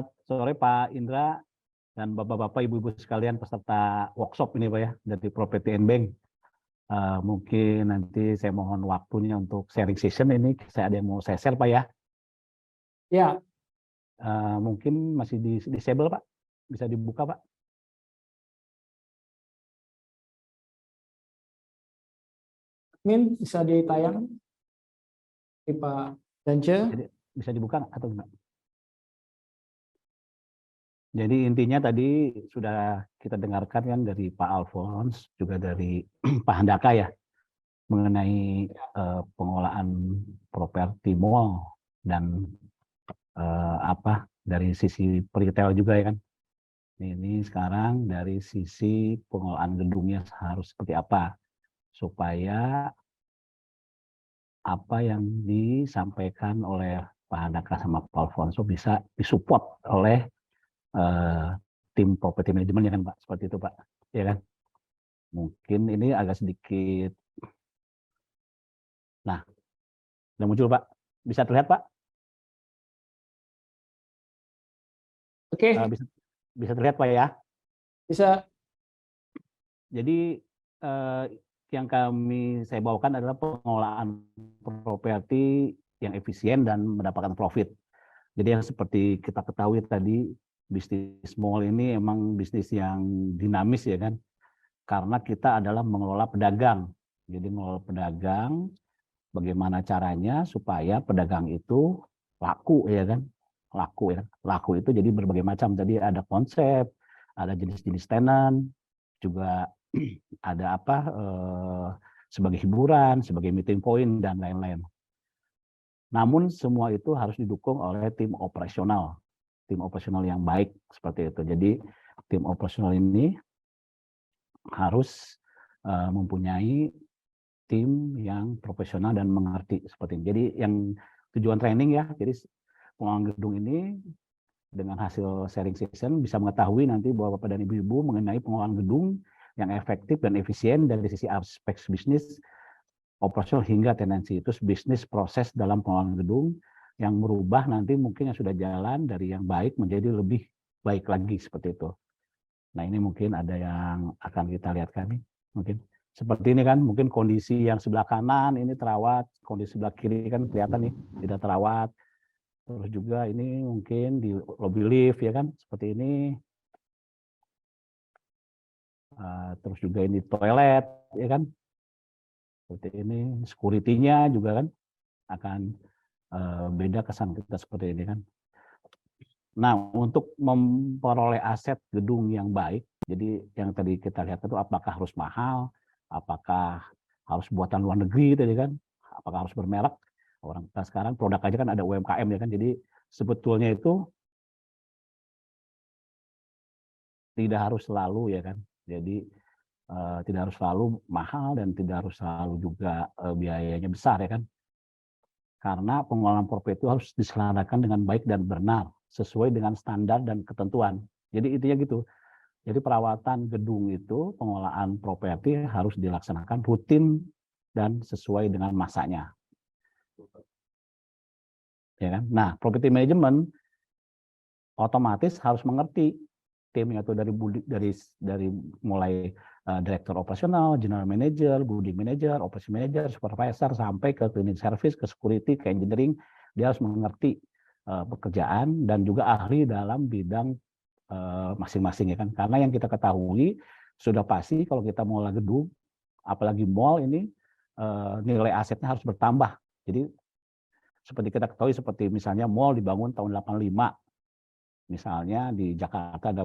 Selamat sore Pak Indra dan Bapak-Bapak, Ibu-Ibu sekalian peserta workshop ini Pak ya dari Property and Bank. Mungkin nanti saya mohon waktunya untuk sharing session ini. Saya ada yang mau saya share Pak ya. Ya, Mungkin masih disable Pak. Bisa dibuka Pak. Min bisa ditayang di Pak Dance. Bisa dibuka atau enggak? Jadi intinya tadi sudah kita dengarkan kan dari Pak Alphonse, juga dari Pak Handaka ya, mengenai pengelolaan properti mall dan dari sisi retail juga ya kan. Ini sekarang dari sisi pengelolaan gedungnya harus seperti apa supaya apa yang disampaikan oleh Pak Handaka sama Pak Alphonse bisa disupport oleh tim property management ya kan Pak, seperti itu Pak, ya kan. Mungkin ini agak sedikit, nah, udah muncul Pak, bisa terlihat Pak? Oke, bisa terlihat Pak ya? bisa. Jadi yang saya bawakan adalah pengelolaan properti yang efisien dan mendapatkan profit. Jadi yang seperti kita ketahui tadi, bisnis mall ini emang bisnis yang dinamis ya kan, karena kita adalah mengelola pedagang. Jadi mengelola pedagang, bagaimana caranya supaya pedagang itu laku ya kan, laku ya. Laku itu jadi berbagai macam. Tadi ada konsep, ada jenis-jenis tenan, juga ada sebagai hiburan, sebagai meeting point dan lain-lain. Namun semua itu harus didukung oleh tim operasional yang baik seperti itu. Jadi tim operasional ini harus mempunyai tim yang profesional dan mengerti seperti ini. Jadi yang tujuan training ya, jadi pengelolaan gedung ini dengan hasil sharing session bisa mengetahui nanti bahwa Bapak dan Ibu-ibu mengenai pengelolaan gedung yang efektif dan efisien dari sisi aspek bisnis, operasional hingga tenancy. Itu bisnis proses dalam pengelolaan gedung yang merubah nanti mungkin yang sudah jalan dari yang baik menjadi lebih baik lagi seperti itu. Nah ini mungkin ada yang akan kita lihat kami. Mungkin seperti ini kan, mungkin kondisi yang sebelah kanan ini terawat, kondisi sebelah kiri kan kelihatan nih tidak terawat. Terus juga ini mungkin di lobby lift ya kan, seperti ini. Terus juga ini toilet ya kan, seperti ini. Security-nya juga kan akan beda kesan kita seperti ini kan. Nah, untuk memperoleh aset gedung yang baik, jadi yang tadi kita lihat itu apakah harus mahal, apakah harus buatan luar negeri tadi kan, apakah harus bermerek. Orang kita sekarang produk aja kan ada UMKM ya kan, jadi sebetulnya itu tidak harus selalu ya kan. Jadi tidak harus selalu mahal dan tidak harus selalu juga biayanya besar ya kan. Karena pengelolaan properti itu harus diselenggarakan dengan baik dan benar sesuai dengan standar dan ketentuan. Jadi intinya gitu. Jadi perawatan gedung itu, pengelolaan properti harus dilaksanakan rutin dan sesuai dengan masanya. Ya kan? Nah, property management otomatis harus mengerti timnya itu dari mulai direktur operasional, general manager, building manager, operation manager, supervisor sampai ke cleaning service, ke security, ke engineering. Dia harus mengerti pekerjaan dan juga ahli dalam bidang masing-masing ya kan. Karena yang kita ketahui sudah pasti kalau kita mengelola gedung, apalagi mall ini nilai asetnya harus bertambah. Jadi seperti kita ketahui seperti misalnya mall dibangun tahun 85. Misalnya di Jakarta ada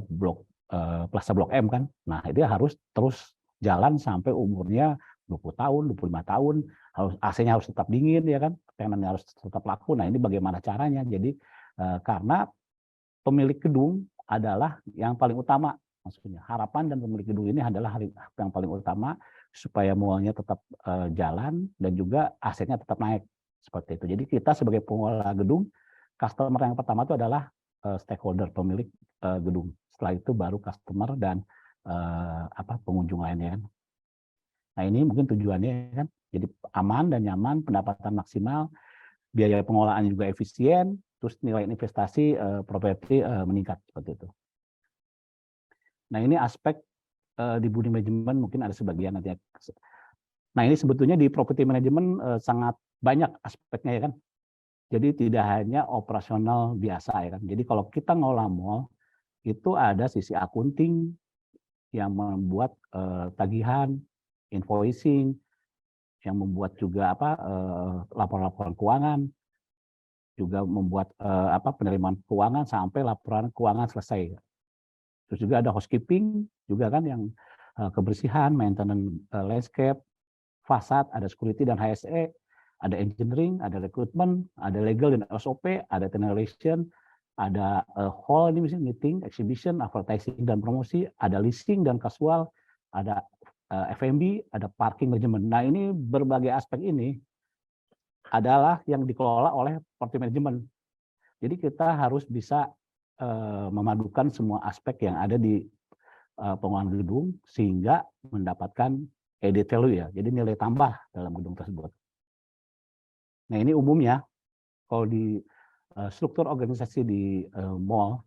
Plaza Blok M kan. Nah, itu harus terus jalan sampai umurnya 20 tahun, 25 tahun, harus AC-nya harus tetap dingin ya kan. Tenannya harus tetap laku. Nah, ini bagaimana caranya? Jadi karena pemilik gedung adalah yang paling utama, maksudnya harapan dan pemilik gedung ini adalah yang paling utama supaya mallnya tetap jalan dan juga asetnya tetap naik seperti itu. Jadi kita sebagai pengelola gedung, customer yang pertama itu adalah stakeholder pemilik gedung. Setelah itu baru customer dan pengunjung lainnya kan. Nah ini mungkin tujuannya kan, jadi aman dan nyaman, pendapatan maksimal, biaya pengelolaan juga efisien, terus nilai investasi properti meningkat seperti itu. Nah ini aspek di building management mungkin ada sebagian nanti. Nah ini sebetulnya di property management sangat banyak aspeknya ya kan. Jadi tidak hanya operasional biasa ya kan. Jadi kalau kita ngolah mall itu ada sisi akunting yang membuat tagihan, invoicing, yang membuat juga laporan-laporan keuangan, juga membuat penerimaan keuangan sampai laporan keuangan selesai. Terus juga ada housekeeping juga kan yang kebersihan, maintenance landscape, fasad, ada security dan HSE, ada engineering, ada recruitment, ada legal dan SOP, ada tenant relation, ada hall ini misalnya meeting, exhibition, advertising dan promosi, ada leasing dan casual, ada F&B, ada parking management. Nah ini berbagai aspek ini adalah yang dikelola oleh property management. Jadi kita harus bisa memadukan semua aspek yang ada di pengelolaan gedung sehingga mendapatkan added value ya, jadi nilai tambah dalam gedung tersebut. Nah ini umumnya kalau di struktur organisasi di mall,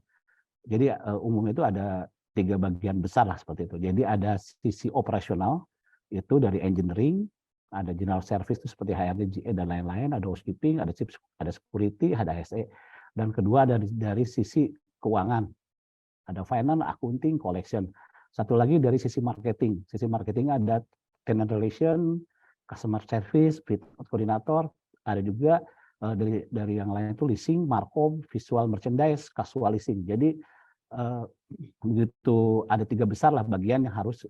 jadi umumnya itu ada 3 bagian besar lah seperti itu. Jadi ada sisi operasional itu dari engineering, ada general service itu seperti HRD, GE dan lain-lain, ada housekeeping, ada security, ada HSE, dan kedua dari sisi keuangan, ada finance, accounting, collection. Satu lagi dari sisi marketing. Sisi marketing ada tenant relation, customer service, koordinator, ada juga dari yang lain itu leasing, markom, visual merchandise, casual leasing. Jadi begitu ada 3 besar lah bagian yang harus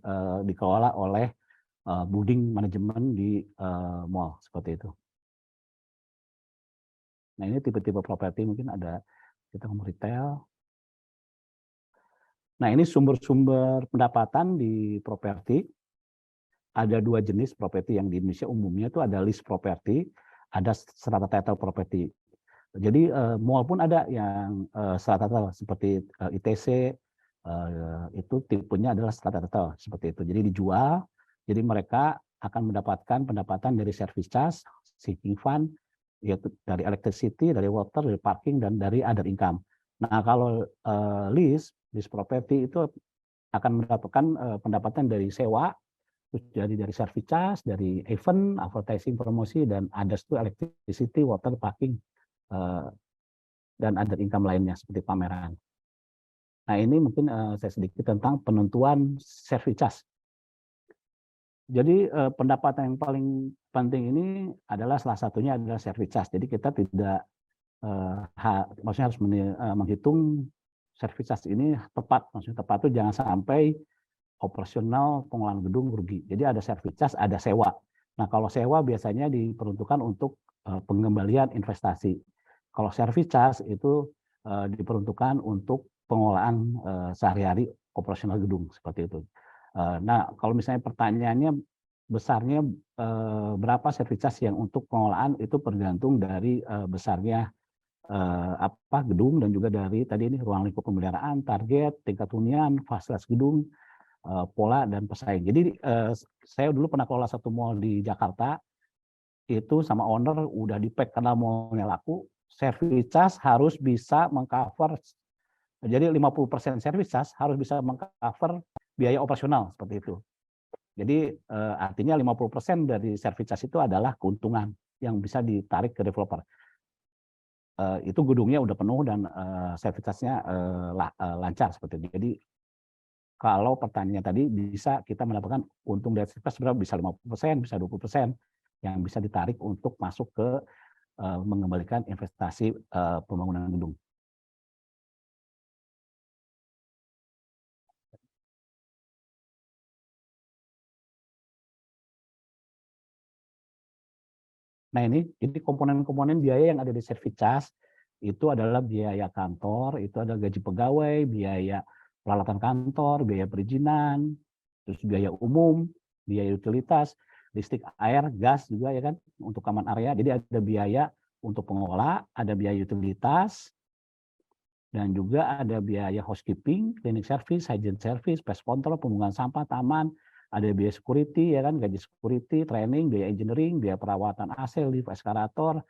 dikelola oleh building manajemen di mall seperti itu. Nah ini tipe-tipe properti mungkin ada kita ngomong retail. Nah ini sumber-sumber pendapatan di properti. Ada 2 jenis properti yang di Indonesia umumnya itu ada lease property, ada strata title property. Jadi mall pun ada yang strata title seperti ITC, itu tipenya adalah strata title seperti itu. Jadi dijual, jadi mereka akan mendapatkan pendapatan dari service charge, sinking fund, yaitu dari electricity, dari water, dari parking, dan dari other income. Nah kalau lease property itu akan mendapatkan pendapatan dari sewa, terus dari service charge, dari event, advertising, promosi, dan others itu electricity, water, parking, dan other income lainnya seperti pameran. Nah ini mungkin saya sedikit tentang penentuan service charge. Jadi pendapatan yang paling penting ini adalah salah satunya adalah service charge. Jadi kita tidak maksudnya harus menghitung service charge ini tepat. Maksudnya tepat itu jangan sampai operasional pengelolaan gedung rugi. Jadi ada service charge, ada sewa. Nah kalau sewa biasanya diperuntukkan untuk pengembalian investasi. Kalau service charge itu diperuntukkan untuk pengelolaan sehari-hari operasional gedung seperti itu. Nah kalau misalnya pertanyaannya besarnya berapa service charge yang untuk pengelolaan itu tergantung dari besarnya gedung dan juga dari tadi ini ruang lingkup pemeliharaan, target, tingkat hunian, fasilitas gedung, pola dan pesaing. Jadi saya dulu pernah kelola satu mall di Jakarta, itu sama owner udah di-pack karena mallnya laku, service charge harus bisa mengcover, jadi 50% service charge harus bisa mengcover biaya operasional seperti itu. Jadi artinya 50% dari service charge itu adalah keuntungan yang bisa ditarik ke developer. Itu gedungnya udah penuh dan service charge-nya lancar seperti itu. Jadi kalau pertanyaan tadi bisa kita mendapatkan untung dari service berapa, bisa 50%, bisa 20% yang bisa ditarik untuk masuk ke mengembalikan investasi pembangunan gedung. Nah ini, jadi komponen-komponen biaya yang ada di service charge itu adalah biaya kantor, itu ada gaji pegawai, biaya peralatan kantor, biaya perizinan, terus biaya umum, biaya utilitas, listrik, air, gas juga ya kan, untuk aman area. Jadi ada biaya untuk pengelola, ada biaya utilitas, dan juga ada biaya housekeeping, cleaning service, hygiene service, pest control, pembuangan sampah, taman, ada biaya security ya kan, gaji security, training, biaya engineering, biaya perawatan AC, lift, eskalator,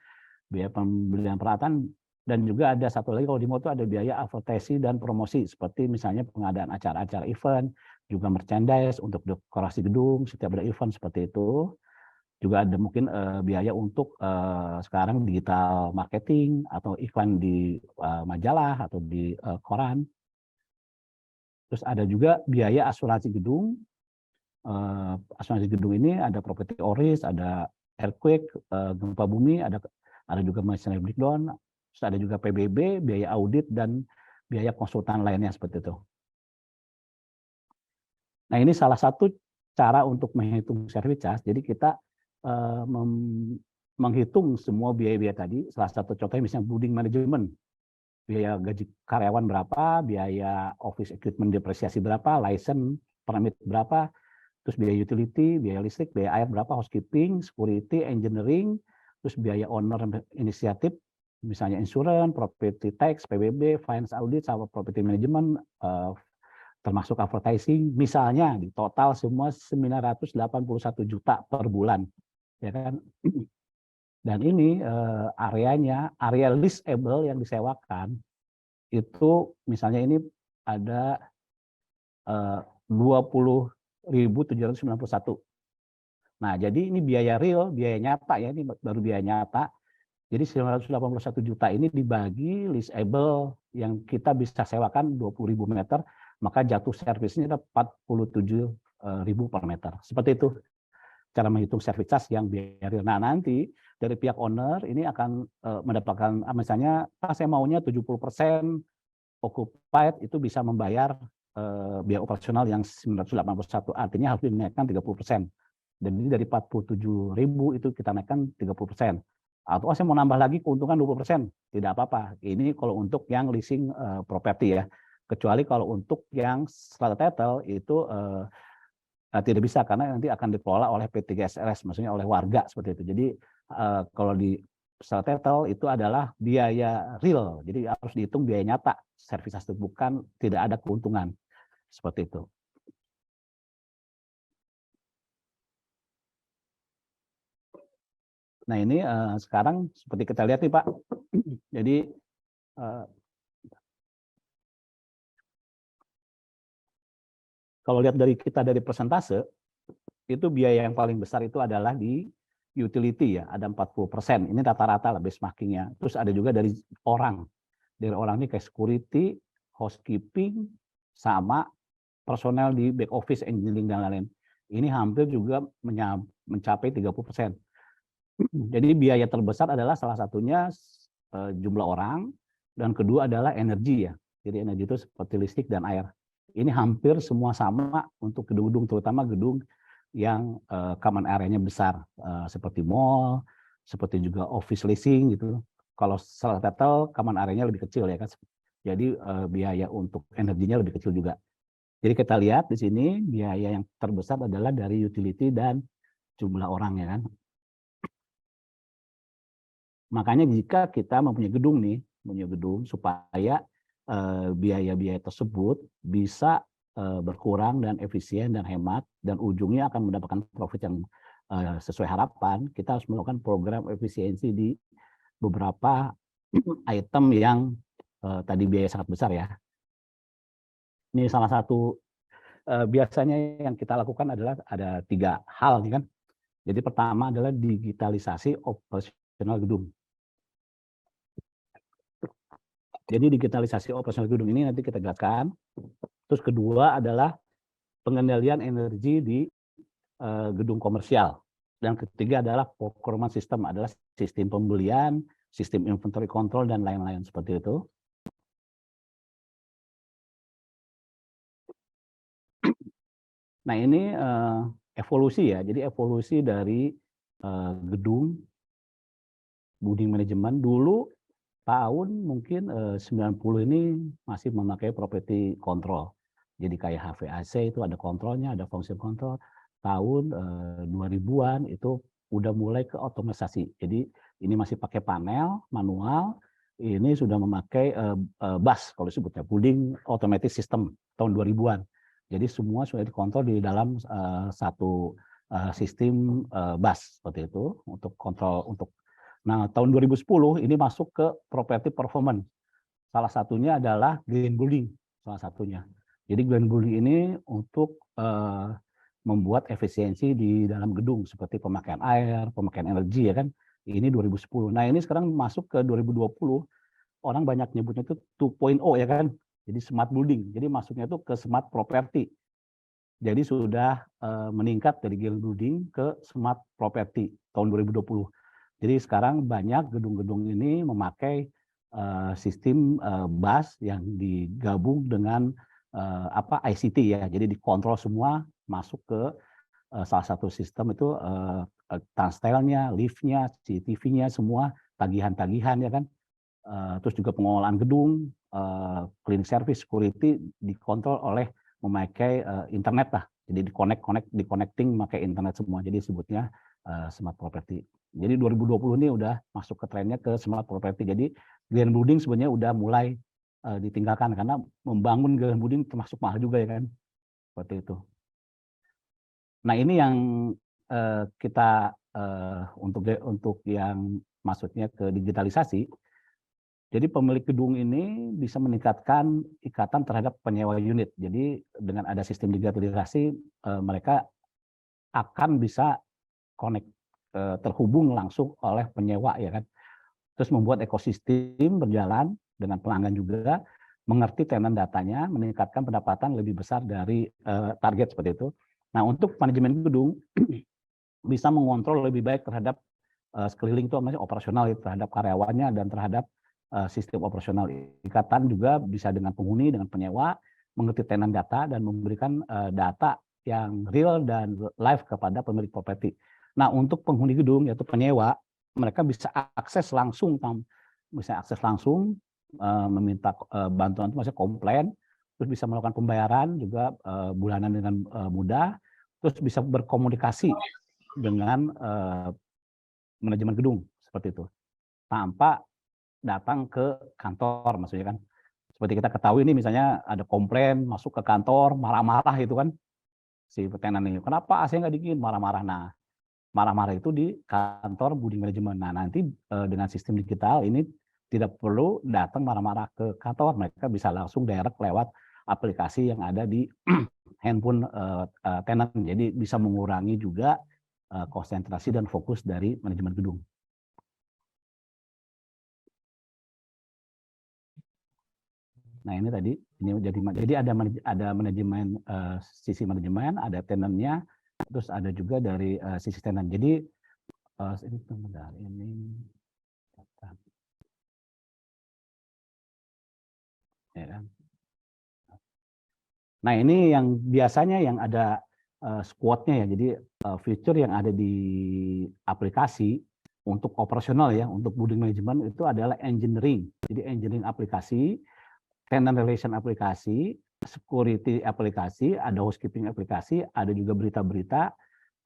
biaya pembelian peralatan, Dan juga ada satu lagi kalau di mall itu ada biaya advertising dan promosi seperti misalnya pengadaan acara-acara event, juga merchandise untuk dekorasi gedung setiap ada event seperti itu. Juga ada mungkin biaya untuk sekarang digital marketing atau iklan di majalah atau di koran. Terus ada juga biaya asuransi gedung. Asuransi gedung ini ada property oris, ada earthquake, gempa bumi, ada juga masonry breakdown. Terus ada juga PBB, biaya audit, dan biaya konsultan lainnya seperti itu. Nah, ini salah satu cara untuk menghitung service charge. Jadi kita menghitung semua biaya-biaya tadi. Salah satu contohnya misalnya building management. Biaya gaji karyawan berapa, biaya office equipment depresiasi berapa, license, permit berapa, terus biaya utility, biaya listrik, biaya air berapa, housekeeping, security, engineering, terus biaya owner inisiatif, misalnya insurance, property tax, PBB, finance audit, sama property management, termasuk advertising, misalnya di total semua 981 juta per bulan, ya kan? Dan ini areanya, area leasable yang disewakan itu misalnya ini ada 20.791. Nah, jadi ini biaya real, biaya nyata ya, ini baru biaya nyata. Jadi 981 juta ini dibagi leasable yang kita bisa sewakan 20.000 meter, maka jatuh servisnya ada 47.000 per meter. Seperti itu cara menghitung service charge yang biaya real. Nah, nanti dari pihak owner ini akan mendapatkan misalnya saya maunya 70% occupied itu bisa membayar biaya operasional yang 981, artinya harus dinaikkan 30%. Dan ini dari 47.000 itu kita naikkan 30%. Atau saya mau nambah lagi keuntungan 20%, tidak apa-apa. Ini kalau untuk yang leasing properti ya. Kecuali kalau untuk yang strata title itu tidak bisa karena nanti akan dikelola oleh P3SLS, maksudnya oleh warga seperti itu. Jadi kalau di strata title itu adalah biaya real, jadi harus dihitung biaya nyata, service charge bukan tidak ada keuntungan seperti itu. Nah, ini sekarang seperti kita lihat nih Pak. Jadi kalau lihat dari kita dari persentase, itu biaya yang paling besar itu adalah di utility ya, ada 40%. Ini rata-rata lah benchmarkingnya. Terus ada juga dari orang. Dari orang ini kayak security, housekeeping, sama personel di back office, engineering, dan lain-lain. Ini hampir juga mencapai 30%. Jadi biaya terbesar adalah salah satunya jumlah orang, dan kedua adalah energi ya. Jadi energi itu seperti listrik dan air. Ini hampir semua sama untuk gedung-gedung, terutama gedung yang common area-nya besar, seperti mall, seperti juga office leasing gitu. Kalau salah satu common area-nya lebih kecil ya kan. Jadi biaya untuk energinya lebih kecil juga. Jadi kita lihat di sini biaya yang terbesar adalah dari utility dan jumlah orang ya kan. Makanya jika kita mempunyai gedung nih, supaya biaya-biaya tersebut bisa berkurang dan efisien dan hemat dan ujungnya akan mendapatkan profit yang sesuai harapan, kita harus melakukan program efisiensi di beberapa item yang tadi biaya sangat besar ya. Ini salah satu biasanya yang kita lakukan adalah ada 3 hal nih kan. Jadi pertama adalah digitalisasi operasional gedung. Jadi digitalisasi operasional gedung ini nanti kita jelaskan. Terus kedua adalah pengendalian energi di gedung komersial. Dan ketiga adalah procurement system, adalah sistem pembelian, sistem inventory control, dan lain-lain seperti itu. Nah, ini evolusi ya. Jadi evolusi dari gedung building management dulu tahun mungkin 90 ini masih memakai property control. Jadi kayak HVAC itu ada kontrolnya, ada function control. Tahun 2000-an itu udah mulai ke otomatisasi. Jadi ini masih pakai panel manual, ini sudah memakai BAS kalau disebutnya, building automatic system tahun 2000-an. Jadi semua sudah dikontrol di dalam satu sistem BAS seperti itu untuk kontrol, untuk Nah, tahun 2010 ini masuk ke property performance. Salah satunya adalah green building, salah satunya. Jadi green building ini untuk membuat efisiensi di dalam gedung seperti pemakaian air, pemakaian energi ya kan. Ini 2010. Nah, ini sekarang masuk ke 2020, orang banyak nyebutnya itu 2.0 ya kan. Jadi smart building. Jadi masuknya itu ke smart property. Jadi sudah meningkat dari green building ke smart property tahun 2020. Jadi sekarang banyak gedung-gedung ini memakai sistem BAS yang digabung dengan ICT ya. Jadi dikontrol semua masuk ke salah satu sistem itu turnstile-nya, lift-nya, CCTV-nya semua, tagihan-tagihan ya kan. Terus juga pengelolaan gedung, cleaning service, security dikontrol oleh memakai internet lah. Jadi di-connecting memakai internet semua. Jadi sebutnya smart property. Jadi 2020 ini udah masuk ke trennya ke smart property. Jadi green building sebenarnya udah mulai ditinggalkan karena membangun green building termasuk mahal juga ya kan. Seperti itu. Nah, ini yang kita untuk yang maksudnya ke digitalisasi. Jadi pemilik gedung ini bisa meningkatkan ikatan terhadap penyewa unit. Jadi dengan ada sistem digitalisasi, mereka akan bisa terhubung langsung oleh penyewa ya kan. Terus membuat ekosistem berjalan dengan pelanggan juga, mengerti tenan datanya, meningkatkan pendapatan lebih besar dari target seperti itu. Nah, untuk manajemen gedung bisa mengontrol lebih baik terhadap sekeliling itu namanya operasional terhadap karyawannya dan terhadap sistem operasional. Ikatan juga bisa dengan penghuni, dengan penyewa, mengerti tenan data dan memberikan data yang real dan live kepada pemilik properti. Nah, untuk penghuni gedung yaitu penyewa, mereka bisa akses langsung, meminta bantuan itu maksudnya komplain, terus bisa melakukan pembayaran juga bulanan dengan mudah, terus bisa berkomunikasi dengan manajemen gedung seperti itu tanpa datang ke kantor, maksudnya kan seperti kita ketahui ini misalnya ada komplain masuk ke kantor marah-marah itu kan si tenan ini, kenapa AC nggak dingin, marah-marah. Nah, marah-marah itu di kantor building management. Nah, nanti dengan sistem digital ini tidak perlu datang marah-marah ke kantor, mereka bisa langsung direct lewat aplikasi yang ada di handphone tenant. Jadi bisa mengurangi juga konsentrasi dan fokus dari manajemen gedung. Nah, ini tadi ini jadi ada manajemen sisi manajemen, ada tenannya, terus ada juga dari sisi tenan. Jadi ini ya kan. Nah, ini yang biasanya yang ada squad-nya ya. Jadi fitur yang ada di aplikasi untuk operasional ya, untuk building management itu adalah engineering. Jadi engineering aplikasi, tenant relation aplikasi, security aplikasi, ada housekeeping aplikasi, ada juga berita-berita,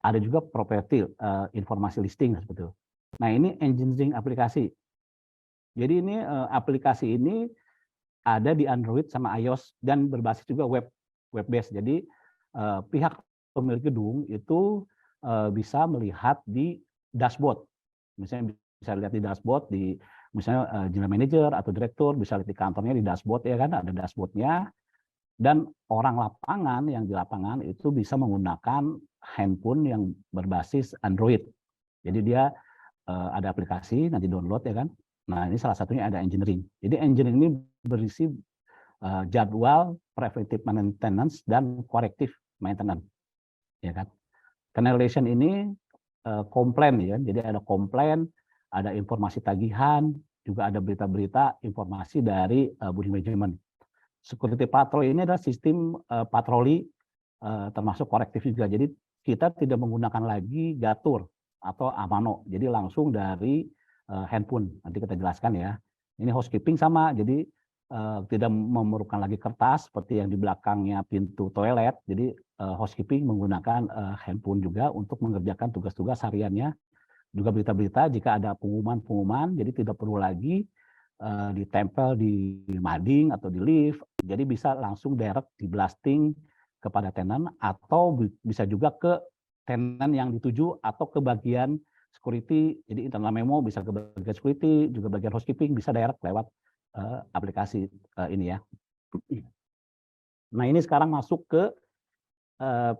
ada juga property informasi listing seperti itu. Nah, ini engineering aplikasi. Jadi ini aplikasi ini ada di Android sama iOS dan berbasis juga web based. Jadi pihak pemilik gedung itu bisa melihat di dashboard. Misalnya bisa lihat di dashboard di misalnya general manager atau direktur bisa lihat di kantornya di dashboard ya kan, ada dashboardnya. Dan orang lapangan yang di lapangan itu bisa menggunakan handphone yang berbasis Android. Jadi dia ada aplikasi nanti download ya kan. Nah, ini salah satunya ada engineering. Jadi engineering ini berisi jadwal preventive maintenance dan corrective maintenance, ya kan. Relation ini komplain ya, jadi ada komplain, ada informasi tagihan, juga ada berita-berita informasi dari building management. Security patrol ini adalah sistem patroli termasuk korektif juga. Jadi kita tidak menggunakan lagi Gatur atau Amano, jadi langsung dari handphone. Nanti kita jelaskan ya. Ini housekeeping sama, jadi tidak memerlukan lagi kertas seperti yang di belakangnya pintu toilet. Jadi housekeeping menggunakan handphone juga untuk mengerjakan tugas-tugas hariannya. Juga berita-berita jika ada pengumuman-pengumuman, jadi tidak perlu lagi ditempel di mading atau di lift. Jadi bisa langsung direct di blasting kepada tenan atau bisa juga ke tenan yang dituju atau ke bagian security, jadi internal memo bisa ke bagian security, juga bagian housekeeping bisa direct lewat aplikasi ini ya. Nah ini sekarang masuk ke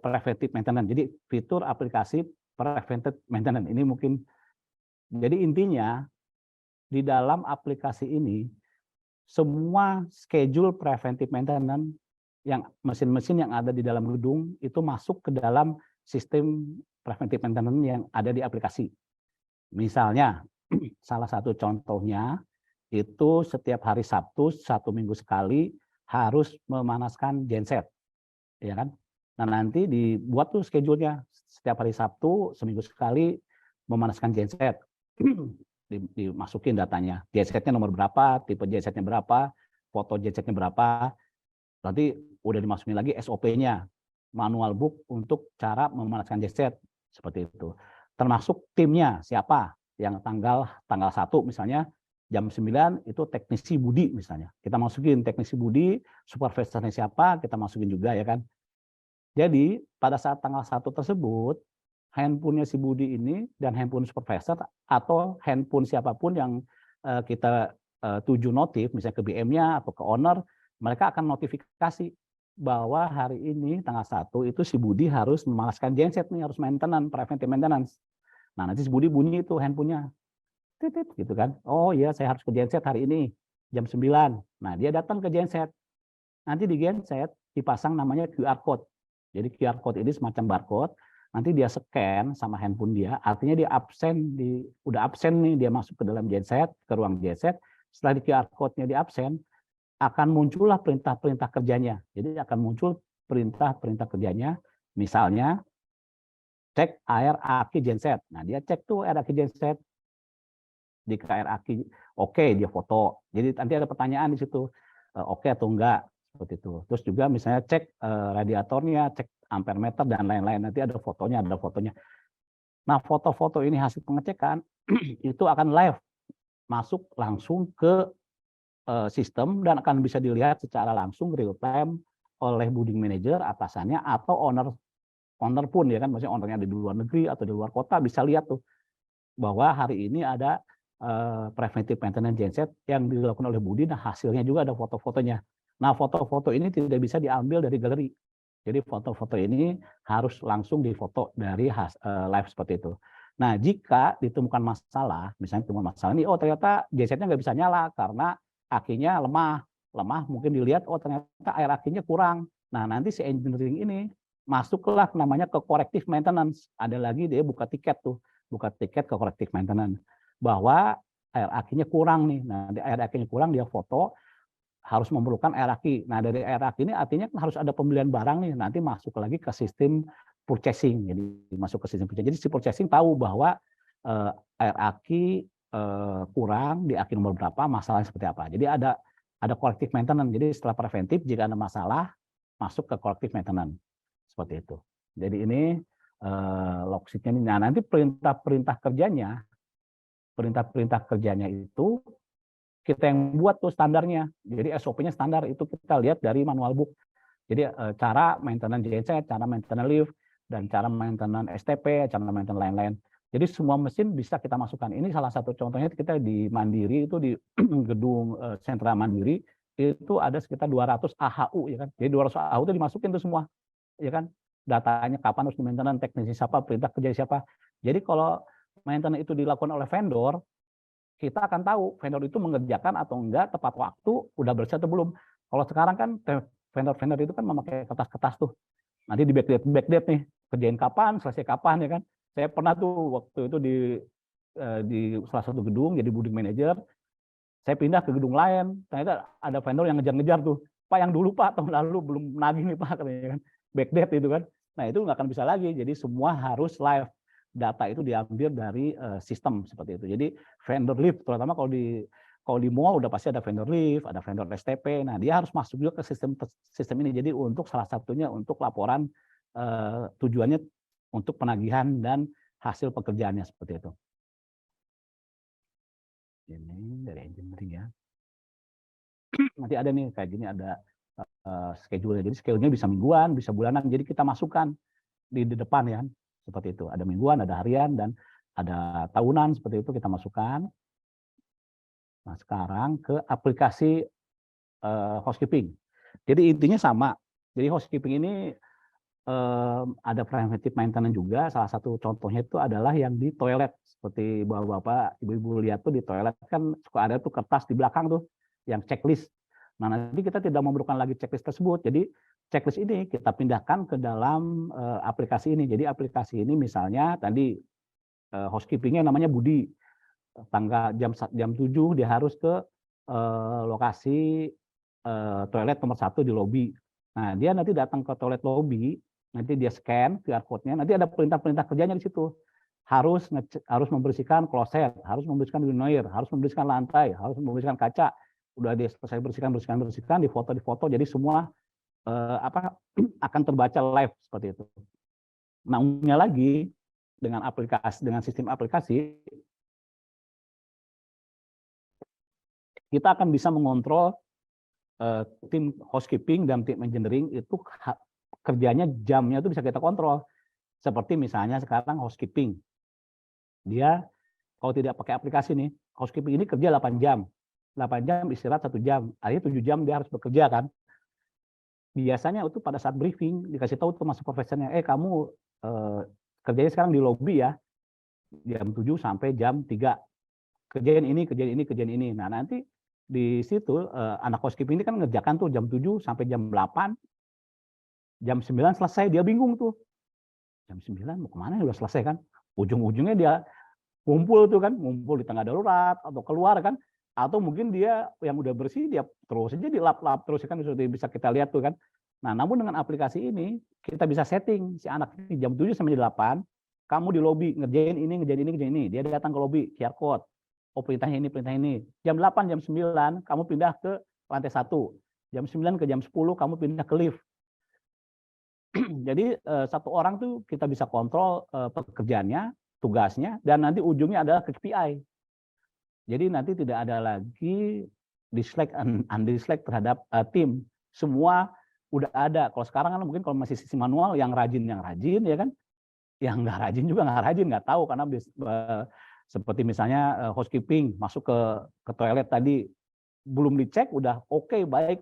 preventive maintenance. Jadi fitur aplikasi preventive maintenance ini mungkin, jadi intinya di dalam aplikasi ini semua schedule preventive maintenance yang mesin-mesin yang ada di dalam gedung itu masuk ke dalam sistem preventive maintenance yang ada di aplikasi. Misalnya, salah satu contohnya itu setiap hari Sabtu 1 minggu sekali harus memanaskan genset, ya kan? Nah nanti dibuat tuh schedule-nya setiap hari Sabtu seminggu sekali memanaskan genset. Dimasukin datanya, gensetnya nomor berapa, tipe gensetnya berapa, foto gensetnya berapa, nanti udah dimasukin lagi SOP-nya, manual book untuk cara memanaskan genset seperti itu. Termasuk timnya siapa, yang tanggal 1 misalnya jam 9 itu teknisi Budi misalnya. Kita masukin teknisi Budi, supervisornya siapa, kita masukin juga ya kan. Jadi pada saat tanggal 1 tersebut handphonenya si Budi ini dan handphone supervisor atau handphone siapapun yang kita tuju notif, misalnya ke BM-nya atau ke owner, mereka akan notifikasi bahwa hari ini tanggal 1 itu si Budi harus memanaskan genset nih, harus maintenance, preventive maintenance. Nah nanti si Budi bunyi itu handphonenya, titit gitu kan. Oh iya saya harus ke genset hari ini jam 9. Nah dia datang ke genset. Nanti di genset dipasang namanya QR code. Jadi QR code ini semacam barcode. Nanti dia scan sama handphone dia, artinya dia absen, udah absen nih, dia masuk ke dalam genset, ke ruang genset. Setelah di QR code-nya di absen, akan muncullah perintah-perintah kerjanya. Jadi akan muncul perintah-perintah kerjanya, misalnya cek air aki genset. Nah dia cek tuh air aki genset, di air aki, oke dia foto. Jadi nanti ada pertanyaan di situ, oke atau enggak, seperti itu. Terus juga misalnya cek radiatornya, cek ampere meter dan lain-lain, nanti ada fotonya, Nah foto-foto ini hasil pengecekan itu akan live masuk langsung ke sistem dan akan bisa dilihat secara langsung real time oleh building manager atasannya atau owner pun ya kan, maksudnya ownernya di luar negeri atau di luar kota bisa lihat tuh bahwa hari ini ada preventive maintenance genset yang dilakukan oleh Budi. Nah hasilnya juga ada foto-fotonya. Nah foto-foto ini tidak bisa diambil dari galeri. Jadi foto-foto ini harus langsung difoto dari live seperti itu. Nah, jika ditemukan masalah, misalnya ditemukan masalah ini, oh ternyata gensetnya nggak bisa nyala karena akinya lemah mungkin dilihat, oh ternyata air akinya kurang. Nah, nanti si engineering ini masuklah namanya ke corrective maintenance. Ada lagi dia buka tiket ke corrective maintenance bahwa air akinya kurang nih. Nah, air akinya kurang dia foto, harus memerlukan air aki. Nah dari air aki ini artinya kan harus ada pembelian barang nih, nanti masuk lagi ke sistem purchasing. Jadi masuk ke sistem purchasing. Jadi si purchasing tahu bahwa air aki kurang di aki nomor berapa, masalahnya seperti apa. Jadi ada corrective maintenance. Jadi setelah preventif jika ada masalah masuk ke corrective maintenance seperti itu. Jadi ini log sheet-nya ini. Nah nanti perintah-perintah kerjanya itu kita yang buat tuh standarnya. Jadi SOP-nya standar itu kita lihat dari manual book. Jadi cara maintenance genset, cara maintenance lift, dan cara maintenance STP, cara maintenance lain-lain. Jadi semua mesin bisa kita masukkan. Ini salah satu contohnya kita di Mandiri itu di gedung sentra Mandiri itu ada sekitar 200 AHU ya kan. Jadi 200 AHU itu dimasukin tuh semua. Ya kan? Datanya kapan harus di maintenance, teknisi siapa, perintah kerja siapa. Jadi kalau maintenance itu dilakukan oleh vendor, kita akan tahu vendor itu mengerjakan atau enggak tepat waktu, udah bersih atau belum. Kalau sekarang kan vendor-vendor itu kan memakai kertas-kertas tuh. Nanti di backdate nih, kerjain kapan, selesai kapan ya kan. Saya pernah tuh waktu itu di salah satu gedung jadi building manager, saya pindah ke gedung lain, ternyata ada vendor yang ngejar-ngejar tuh. Pak yang dulu Pak tahun lalu belum nagih nih Pak katanya kan. Backdate itu kan. Nah itu nggak akan bisa lagi. Jadi semua harus live. Data itu diambil dari sistem seperti itu. Jadi vendor lift, terutama kalau di mall udah pasti ada vendor lift, ada vendor STP. Nah dia harus masuk juga ke sistem ini. Jadi untuk salah satunya untuk laporan tujuannya untuk penagihan dan hasil pekerjaannya seperti itu. Ini dari engineering ya. Nanti ada nih kayak gini ada schedule-nya. Jadi schedule-nya bisa mingguan, bisa bulanan. Jadi kita masukkan di depan ya. Seperti itu. Ada mingguan, ada harian, dan ada tahunan seperti itu kita masukkan. Nah, sekarang ke aplikasi housekeeping. Jadi intinya sama. Jadi housekeeping ini ada preventive maintenance juga. Salah satu contohnya itu adalah yang di toilet. Seperti bapak-bapak, ibu-ibu lihat tuh di toilet kan suka ada tuh kertas di belakang tuh yang checklist. Nah, nanti kita tidak memerlukan lagi checklist tersebut. Jadi checklist ini kita pindahkan ke dalam aplikasi ini. Jadi aplikasi ini misalnya tadi housekeepingnya namanya Budi. Tanggal jam 7 dia harus ke lokasi toilet nomor 1 di lobi. Nah, dia nanti datang ke toilet lobi, nanti dia scan QR code-nya, nanti ada perintah-perintah kerjanya di situ. Harus membersihkan kloset, harus membersihkan urinoir, harus membersihkan lantai, harus membersihkan kaca. Udah dia selesai bersihkan, difoto, jadi semua akan terbaca live seperti itu. Nah, umumnya lagi dengan sistem aplikasi kita akan bisa mengontrol tim housekeeping dan tim engineering itu kerjanya jamnya itu bisa kita kontrol. Seperti misalnya sekarang housekeeping. Dia kalau tidak pakai aplikasi nih, housekeeping ini kerja 8 jam. 8 jam istirahat 1 jam. Artinya 7 jam dia harus bekerja kan. Biasanya itu pada saat briefing dikasih tahu tuh masuk profesornya, kamu kerjanya sekarang di lobby ya. Jam 7 sampai jam 3. Kerjain ini. Nah, nanti di situ anak housekeeping ini kan ngerjakan tuh jam 7 sampai jam 8. Jam 9 selesai, dia bingung tuh. Jam 9 mau kemana ya, udah selesai kan. Ujung-ujungnya dia ngumpul tuh kan, ngumpul di tengah darurat atau keluar kan. Atau mungkin dia yang udah bersih, dia terus aja dilap-lap terus kan, bisa kita lihat tuh kan. Nah, namun dengan aplikasi ini, kita bisa setting si anak ini jam 7 sampai 8, kamu di lobi ngerjain ini. Dia datang ke lobi, QR code. Oh, perintahnya ini. Jam 8, jam 9, kamu pindah ke lantai 1. Jam 9 ke jam 10, kamu pindah ke lift. Jadi satu orang tuh kita bisa kontrol pekerjaannya, tugasnya, dan nanti ujungnya adalah KPI. Jadi nanti tidak ada lagi dislike, undislike terhadap tim. Semua udah ada. Kalau sekarang kan mungkin kalau masih sistem manual, yang rajin ya kan, yang nggak rajin juga nggak tahu karena seperti misalnya housekeeping masuk ke toilet tadi belum dicek udah oke baik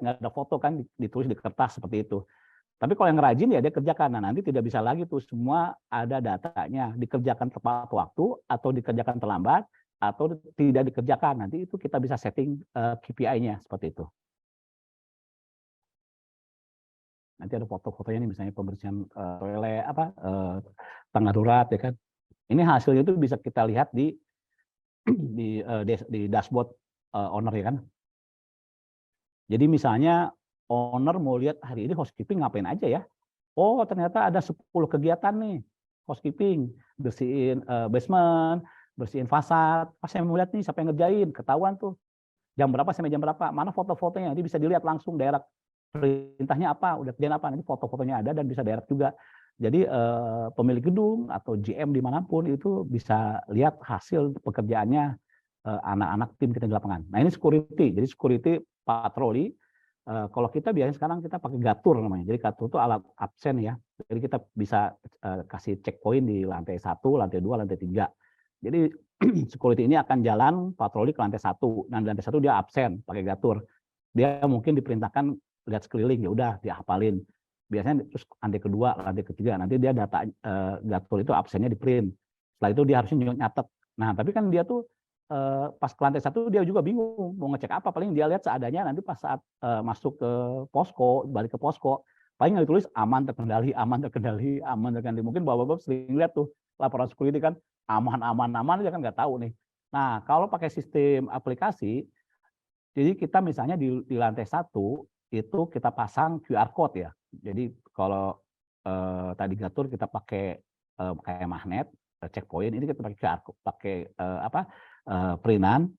nggak ada foto kan ditulis di kertas seperti itu. Tapi kalau yang rajin ya dia kerjakan. Nah, nanti tidak bisa lagi tuh semua ada datanya dikerjakan tepat waktu atau dikerjakan terlambat atau tidak dikerjakan. Nanti itu kita bisa setting KPI-nya seperti itu. Nanti ada foto-fotonya nih misalnya pembersihan toilet tangga darurat ya kan. Ini hasilnya itu bisa kita lihat di dashboard owner ya kan. Jadi misalnya owner mau lihat hari ini housekeeping ngapain aja ya. Oh, ternyata ada 10 kegiatan nih housekeeping, bersihin basement, bersihin fasad. Pas saya mau lihat nih siapa yang ngerjain, ketahuan tuh. Jam berapa sampai jam berapa, mana foto-fotonya, nanti bisa dilihat langsung daerah perintahnya apa, udah kerjaan apa, nanti foto-fotonya ada dan bisa direct juga. Jadi pemilik gedung atau GM dimanapun itu bisa lihat hasil pekerjaannya anak-anak tim kita di lapangan. Nah, ini security, jadi security patroli. Kalau kita biasanya sekarang kita pakai Gatur namanya. Jadi Gatur itu alat absen ya. Jadi kita bisa kasih checkpoint di lantai 1, lantai 2, lantai 3. Jadi security ini akan jalan patroli ke lantai 1. Dan di lantai 1 dia absen pakai Gatur. Dia mungkin diperintahkan lihat sekeliling, ya udah dihafalin. Biasanya terus lantai kedua, lantai ketiga, nanti dia data Gatur itu absennya di print. Setelah itu dia harusnya nyatet. Nah, tapi kan dia tuh pas ke lantai 1 dia juga bingung mau ngecek apa, paling dia lihat seadanya. Nanti pas saat masuk ke posko, balik ke posko, paling nggak ditulis aman terkendali. Mungkin bapak-bapak sering lihat tuh laporan security kan aman aja kan nggak tahu nih. Nah, kalau pakai sistem aplikasi, jadi kita misalnya di lantai 1 itu kita pasang QR code ya. Jadi kalau tadi Gatur kita pakai kayak magnet, checkpoint, ini kita pakai QR code, pakai printan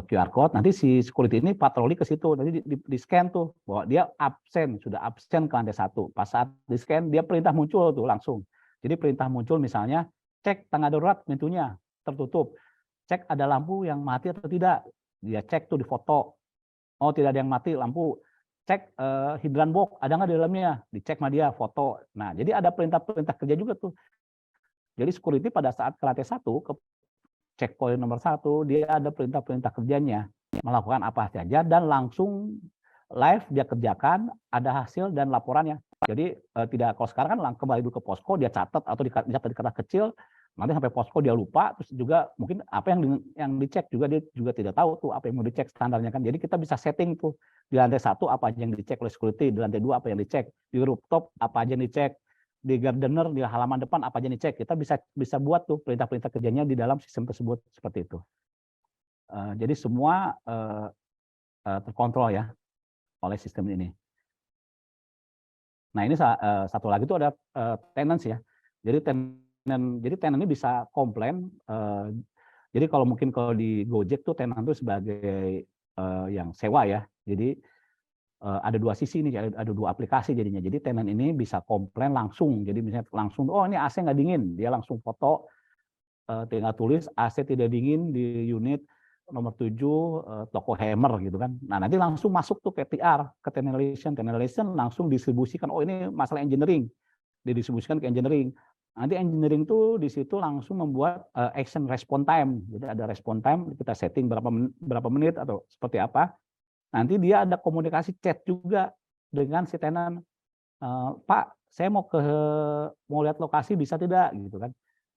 QR code. Nanti si security ini patroli ke situ, nanti di scan tuh bahwa dia sudah absen ke lantai 1. Pas saat di scan dia perintah muncul tuh langsung. Jadi perintah muncul misalnya cek tangga darurat pintunya tertutup, cek ada lampu yang mati atau tidak, dia cek tuh di foto. Oh, tidak ada yang mati lampu, cek hidran box ada nggak di dalamnya, dicek sama dia foto. Nah, jadi ada perintah-perintah kerja juga tuh. Jadi security pada saat ke lantai 1, ke checkpoint nomor 1, dia ada perintah-perintah kerjanya, melakukan apa saja dan langsung live dia kerjakan, ada hasil dan laporannya. Jadi tidak, kalau sekarang kan kembali dulu ke posko, dia catat atau dicatat di kertas kecil, nanti sampai posko dia lupa, terus juga mungkin apa yang dicek juga dia juga tidak tahu tuh apa yang mau dicek standarnya kan. Jadi kita bisa setting tuh di lantai 1 apa aja yang dicek oleh security, di lantai 2 apa yang dicek, di rooftop apa aja yang dicek, di gardener di halaman depan apa aja yang dicek. Kita bisa buat tuh perintah-perintah kerjanya di dalam sistem tersebut seperti itu. Jadi semua terkontrol ya oleh sistem ini. Nah ini satu lagi itu ada tenants ya. Jadi tenant ini bisa komplain. Jadi kalau mungkin kalau di Gojek tuh tenant itu sebagai yang sewa ya. Jadi ada dua sisi nih, ada dua aplikasi jadinya. Jadi tenant ini bisa komplain langsung. Jadi misalnya langsung, oh ini AC nggak dingin, dia langsung foto, tinggal tulis AC tidak dingin di unit nomor 7 toko Hammer gitu kan. Nah nanti langsung masuk tuh ke TR, ke tenant relation langsung distribusikan. Oh ini masalah engineering, didistribusikan ke engineering. Nanti engineering tuh di situ langsung membuat action response time. Jadi ada response time, kita setting berapa menit atau seperti apa. Nanti dia ada komunikasi chat juga dengan si tenant, Pak, saya mau lihat lokasi bisa tidak gitu kan.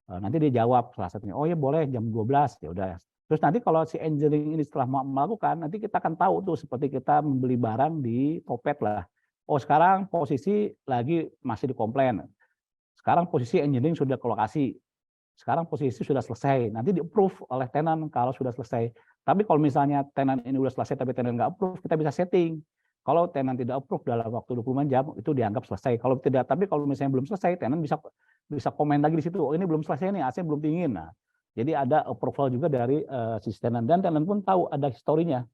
Nanti dia jawab salah satunya, oh ya boleh jam 12 ya udah. Terus nanti kalau si engineering ini setelah melakukan, nanti kita akan tahu tuh seperti kita membeli barang di Topet lah. Oh sekarang posisi lagi masih dikomplain. Sekarang posisi engineering sudah ke lokasi. Sekarang posisi sudah selesai, nanti di-approve oleh tenant kalau sudah selesai. Tapi kalau misalnya tenant ini sudah selesai tapi tenant nggak approve, kita bisa setting. Kalau tenant tidak approve dalam waktu 24 jam, itu dianggap selesai. Kalau tidak, tapi kalau misalnya belum selesai, tenant bisa komen lagi di situ, oh ini belum selesai nih, AC belum dingin. Nah, jadi ada approval juga dari sisi tenant, dan tenant pun tahu ada historinya.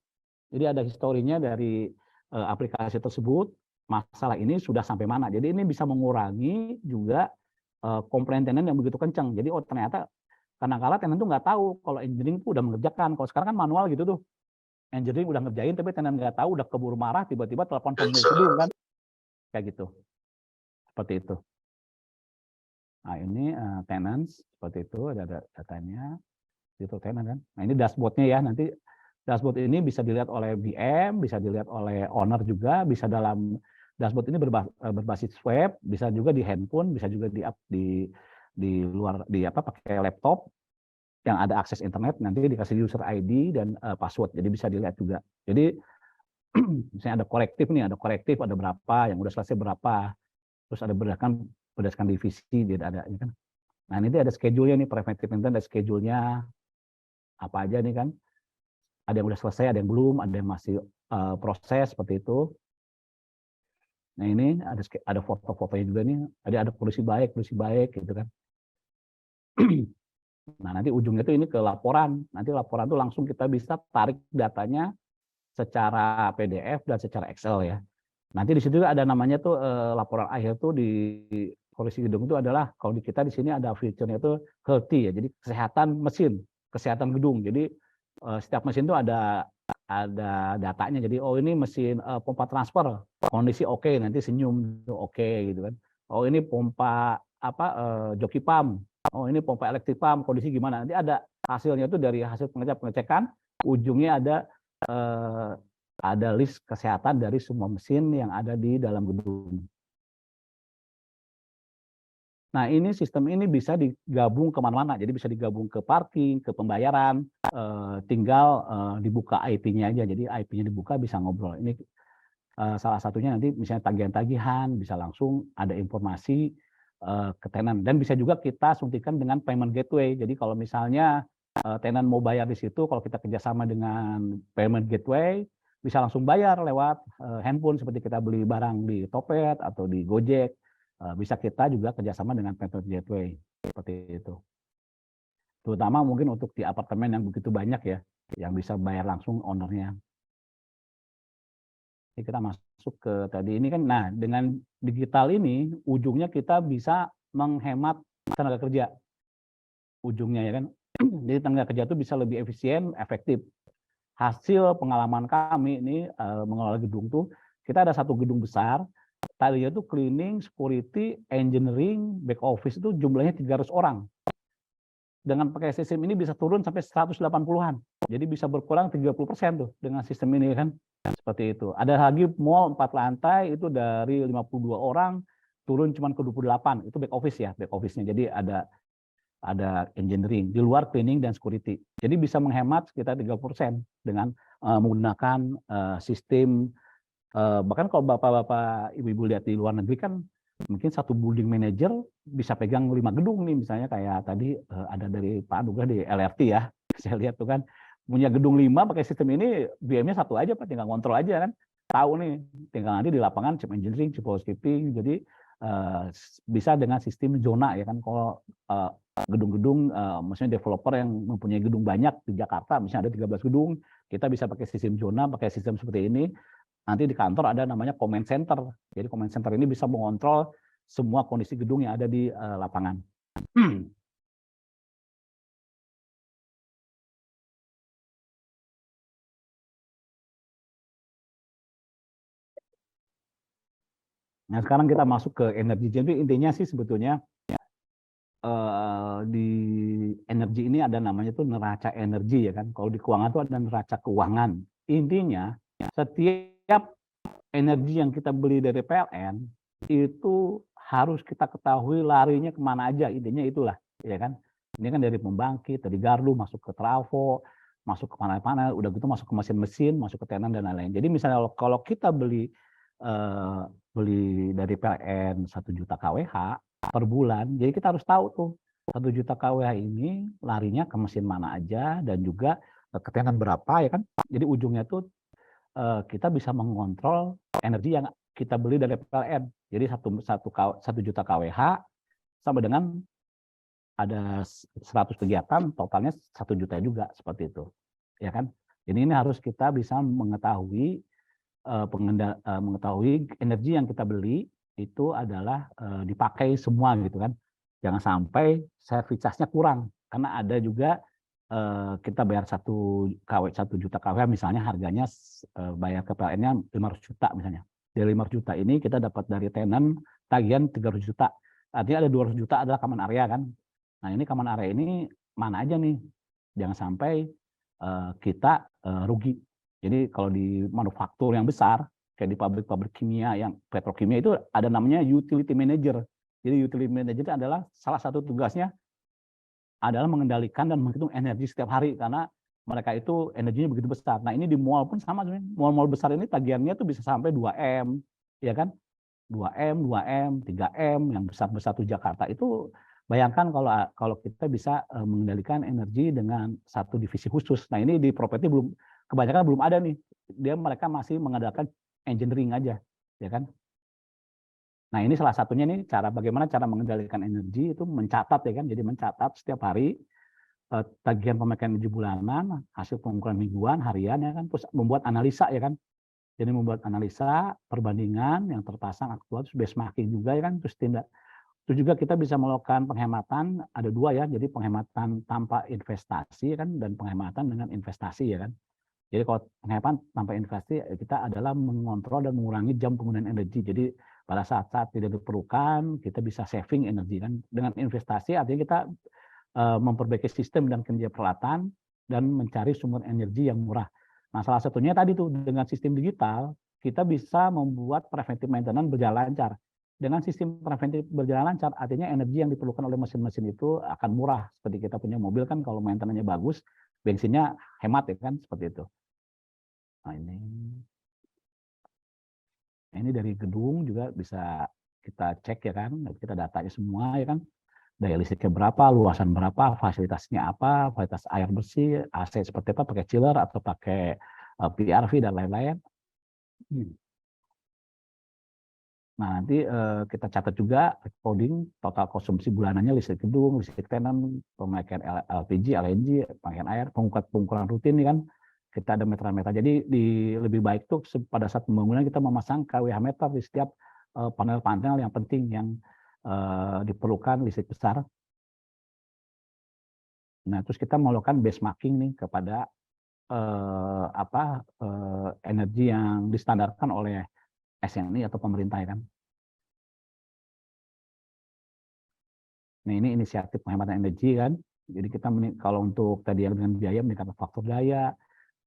Jadi ada historinya dari aplikasi tersebut, masalah ini sudah sampai mana. Jadi ini bisa mengurangi juga komplain tenant yang begitu kencang. Jadi oh ternyata kadang-kala tenant tuh nggak tahu kalau engineering tuh udah mengerjakan. Kalau sekarang kan manual gitu tuh. Engineering udah ngerjain tapi tenant nggak tahu, udah keburu marah tiba-tiba telepon pemilik gedung kan. Kayak gitu. Seperti itu. Nah, ini tenants seperti itu, ada datanya. Itu tenant kan. Nah, ini dashboard-nya ya. Nanti dashboard ini bisa dilihat oleh BM, bisa dilihat oleh owner juga, bisa dalam dashboard ini berbasis web, bisa juga di handphone, bisa juga di luar pakai laptop yang ada akses internet, nanti dikasih user ID dan password, jadi bisa dilihat juga. Jadi misalnya ada korektif nih, ada berapa, yang udah selesai berapa, terus ada berdasarkan divisi, dia ada kan. Nah ini ada schedule-nya nih, preventive maintenance ada schedule-nya apa aja nih kan. Ada yang udah selesai, ada yang belum, ada yang masih proses seperti itu. Nah ini ada foto-fotonya juga nih, ada kondisi baik gitu kan. Nah nanti ujungnya itu ini ke laporan, nanti laporan itu langsung kita bisa tarik datanya secara PDF dan secara Excel ya. Nanti di situ ada namanya tuh laporan akhir tuh di polisi gedung itu adalah, kalau di kita di sini ada fiturnya itu healthy ya, jadi kesehatan mesin, kesehatan gedung. Jadi setiap mesin itu ada datanya. Jadi oh ini mesin pompa transfer kondisi oke, nanti senyum oke gitu kan. Oh ini pompa joki pump. Oh ini pompa elektrik pump kondisi gimana. Nanti ada hasilnya itu dari hasil pengecekan, ujungnya ada list kesehatan dari semua mesin yang ada di dalam gedung. Nah, ini sistem ini bisa digabung kemana-mana. Jadi bisa digabung ke parking, ke pembayaran, tinggal dibuka IP-nya aja. Jadi IP-nya dibuka bisa ngobrol. Ini salah satunya nanti misalnya tagihan-tagihan, bisa langsung ada informasi ke tenant. Dan bisa juga kita suntikan dengan payment gateway. Jadi kalau misalnya tenant mau bayar di situ, kalau kita kerjasama dengan payment gateway, bisa langsung bayar lewat handphone seperti kita beli barang di Topet atau di Gojek. Bisa kita juga kerjasama dengan payment gateway seperti itu. Terutama mungkin untuk di apartemen yang begitu banyak ya, yang bisa bayar langsung ownernya. Jadi kita masuk ke tadi ini kan, nah dengan digital ini ujungnya kita bisa menghemat tenaga kerja. Ujungnya ya kan, jadi tenaga kerja itu bisa lebih efisien, efektif. Hasil pengalaman kami ini mengelola gedung tuh, kita ada satu gedung besar, tadinya itu cleaning, security, engineering, back office itu jumlahnya 300 orang. Dengan pakai sistem ini bisa turun sampai 180-an. Jadi bisa berkurang 30% tuh dengan sistem ini kan. Seperti itu. Ada lagi mall 4 lantai itu dari 52 orang turun cuma ke 28. Itu back office ya, back office-nya. Jadi ada engineering di luar cleaning dan security. Jadi bisa menghemat sekitar 30% dengan menggunakan sistem. Bahkan kalau bapak-bapak, ibu-ibu lihat di luar negeri kan mungkin satu building manager bisa pegang 5 gedung nih, misalnya kayak tadi ada dari Pak Anugrah di LRT ya, saya lihat tuh kan punya gedung 5 pakai sistem ini, BM-nya satu aja Pak, tinggal kontrol aja kan, tahu nih, tinggal nanti di lapangan chief engineering, chief housekeeping, jadi bisa dengan sistem zona ya kan. Kalau gedung-gedung, maksudnya developer yang mempunyai gedung banyak di Jakarta, misalnya ada 13 gedung, kita bisa pakai sistem zona, pakai sistem seperti ini. Nanti di kantor ada namanya command center. Jadi command center ini bisa mengontrol semua kondisi gedung yang ada di lapangan. Nah, sekarang kita masuk ke energi. Jadi intinya sih sebetulnya di energi ini ada namanya tuh neraca energi ya kan. Kalau di keuangan tuh ada neraca keuangan. Intinya setiap energi yang kita beli dari PLN itu harus kita ketahui larinya kemana aja, intinya itulah, ya kan? Ini kan dari pembangkit, dari gardu, masuk ke trafo, masuk ke panel-panel, udah gitu masuk ke mesin-mesin, masuk ke tenan dan lain-lain. Jadi misalnya kalau kita beli dari PLN 1 juta kWh per bulan, jadi kita harus tahu tuh 1 juta kWh ini larinya ke mesin mana aja dan juga ke tenan berapa ya kan? Jadi ujungnya tuh kita bisa mengontrol energi yang kita beli dari PLN. Jadi 1 juta kWh sama dengan ada 100 kegiatan, totalnya 1 juta juga, seperti itu. Ya kan? Ini harus kita bisa mengetahui energi yang kita beli itu adalah dipakai semua gitu kan. Jangan sampai service-nya kurang, karena ada juga kita bayar 1 juta kWh misalnya harganya bayar ke PLN-nya 500 juta misalnya. Dari 500 juta ini kita dapat dari tenan tagihan 300 juta. Artinya ada 200 juta adalah common area kan. Nah ini common area ini mana aja nih. Jangan sampai kita rugi. Jadi kalau di manufaktur yang besar, kayak di pabrik-pabrik kimia yang petrokimia itu ada namanya utility manager. Jadi utility manager itu adalah salah satu tugasnya adalah mengendalikan dan menghitung energi setiap hari karena mereka itu energinya begitu besar. Nah ini di mall pun sama sebenarnya. Mall-mall besar ini tagihannya tuh bisa sampai 2M, ya kan? 2M, 2M, 3M yang besar-besar tuh Jakarta itu bayangkan kalau kita bisa mengendalikan energi dengan satu divisi khusus. Nah ini di properti kebanyakan belum ada nih. Mereka masih mengandalkan engineering aja, ya kan? Nah ini salah satunya nih bagaimana cara mengendalikan energi itu mencatat ya kan. Jadi mencatat setiap hari tagihan pemakaian energi bulanan, hasil pengukuran mingguan, harian ya kan. Terus membuat analisa ya kan. Jadi membuat analisa perbandingan yang terpasang aktual, terus benchmarking juga ya kan. Terus juga kita bisa melakukan penghematan, ada 2 ya. Jadi penghematan tanpa investasi kan dan penghematan dengan investasi ya kan. Jadi kalau penghematan tanpa investasi kita adalah mengontrol dan mengurangi jam penggunaan energi. Jadi pada saat-saat tidak diperlukan, kita bisa saving energi kan. Dengan investasi artinya kita memperbaiki sistem dan kinerja peralatan dan mencari sumber energi yang murah. Nah, salah satunya tadi tuh dengan sistem digital, kita bisa membuat preventive maintenance berjalan lancar. Dengan sistem preventif berjalan lancar, artinya energi yang diperlukan oleh mesin-mesin itu akan murah. Seperti kita punya mobil kan, kalau maintenance-nya bagus, bensinnya hemat ya kan, seperti itu. Nah ini dari gedung juga bisa kita cek ya kan, kita datanya semua ya kan, daya listriknya berapa, luasan berapa, fasilitasnya apa, fasilitas air bersih, AC seperti apa, pakai chiller atau pakai PRV dan lain-lain. Nah nanti kita catat juga recording total konsumsi bulanannya listrik gedung, listrik tenan, pemakaian LPG, LNG, pemakaian air, pengukuran rutin nih kan. Kita ada meter-meter. Jadi lebih baik tuh pada saat pembangunan kita memasang kWh meter di setiap panel-panel yang penting yang diperlukan listrik besar. Nah terus kita melakukan benchmarking nih kepada energi yang distandarkan oleh SNI atau pemerintah ya kan. Nah, ini inisiatif penghematan energi kan. Jadi kita kalau untuk tadi yang dengan biaya meningkatkan faktor daya,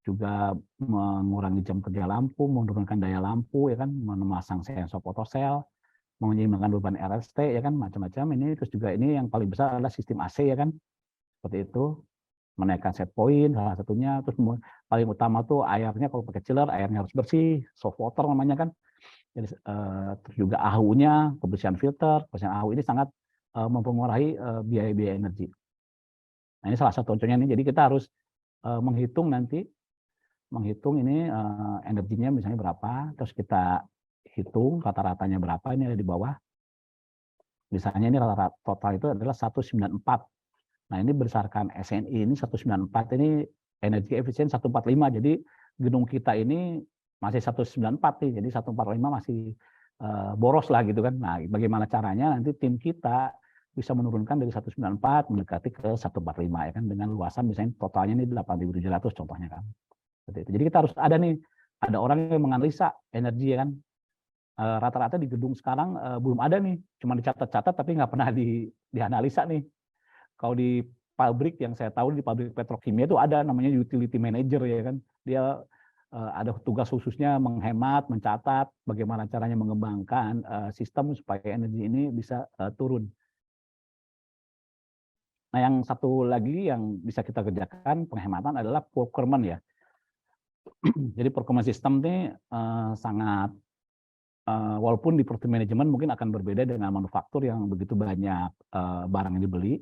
juga mengurangi jam kerja lampu, menurunkan daya lampu ya kan, memasang sensor fotosel, menyeimbangkan beban RST ya kan, macam-macam ini. Terus juga ini yang paling besar adalah sistem AC ya kan, seperti itu, menaikkan set point salah satunya. Terus paling utama tuh airnya, kalau pakai chiller airnya harus bersih, soft water namanya kan. Jadi terus juga AHU-nya, kebersihan filter, kebersihan AHU ini sangat mempengaruhi biaya-biaya energi. Nah, ini salah satu contohnya nih. Jadi kita harus menghitung ini energinya misalnya berapa, terus kita hitung rata-ratanya berapa, ini ada di bawah. Misalnya ini rata-rata total itu adalah 194. Nah, ini berdasarkan SNI ini 194 ini energi efisien 145. Jadi gedung kita ini masih 194 nih. Jadi 145 masih boros lah gitu kan. Nah, bagaimana caranya nanti tim kita bisa menurunkan dari 194 mendekati ke 145 ya kan, dengan luasan misalnya totalnya ini 8.700 contohnya kan. Seperti itu. Jadi kita harus ada orang yang menganalisa energi ya kan. Rata-rata di gedung sekarang belum ada nih, cuma dicatat-catat tapi nggak pernah dianalisa nih. Kalau di pabrik yang saya tahu, di pabrik petrokimia itu ada namanya utility manager ya kan. Dia ada tugas khususnya menghemat, mencatat bagaimana caranya mengembangkan sistem supaya energi ini bisa turun. Nah, yang satu lagi yang bisa kita kerjakan penghematan adalah procurement ya. Jadi procurement system ini sangat, walaupun di product management mungkin akan berbeda dengan manufaktur yang begitu banyak barang yang dibeli.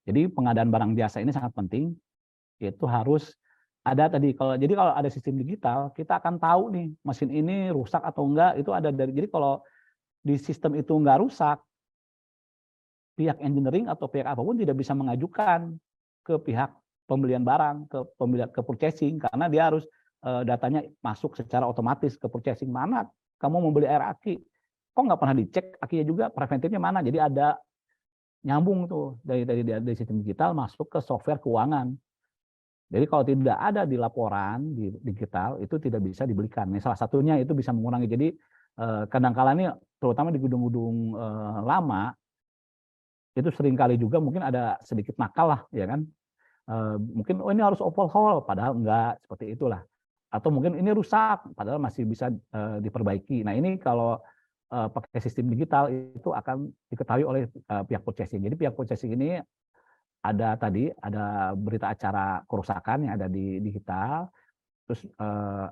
Jadi pengadaan barang jasa ini sangat penting. Itu harus ada tadi, jadi kalau ada sistem digital, kita akan tahu nih mesin ini rusak atau enggak, itu ada dari. Jadi kalau di sistem itu enggak rusak, pihak engineering atau pihak apapun tidak bisa mengajukan ke pihak pembelian barang, ke purchasing, karena dia harus datanya masuk secara otomatis ke purchasing. Mana kamu mau beli air aki, kok nggak pernah dicek akinya juga, preventifnya mana? Jadi ada nyambung tuh dari sistem digital masuk ke software keuangan. Jadi kalau tidak ada di laporan di digital itu tidak bisa dibelikan. Ini salah satunya itu bisa mengurangi. Jadi kadang-kala ini terutama di gedung-gedung lama itu seringkali juga mungkin ada sedikit nakal lah ya kan. Mungkin ini harus overhaul padahal enggak, seperti itulah. Atau mungkin ini rusak padahal masih bisa diperbaiki. Nah, ini kalau pakai sistem digital itu akan diketahui oleh pihak purchasing. Jadi pihak purchasing ini ada berita acara kerusakan yang ada di digital, terus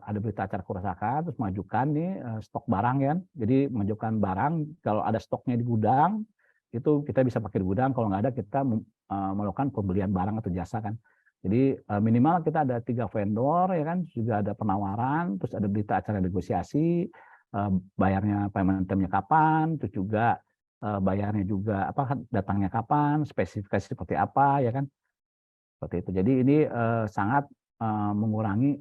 ada berita acara kerusakan, terus majukan nih stok barang ya. Jadi menunjukkan barang kalau ada stoknya di gudang itu kita bisa pakai di gudang, kalau nggak ada kita melakukan pembelian barang atau jasa kan. Jadi minimal kita ada 3 vendor ya kan, juga ada penawaran, terus ada berita acara negosiasi, bayarnya payment term-nya kapan, terus juga bayarnya juga datangnya kapan, spesifikasi seperti apa ya kan, seperti itu. Jadi ini sangat mengurangi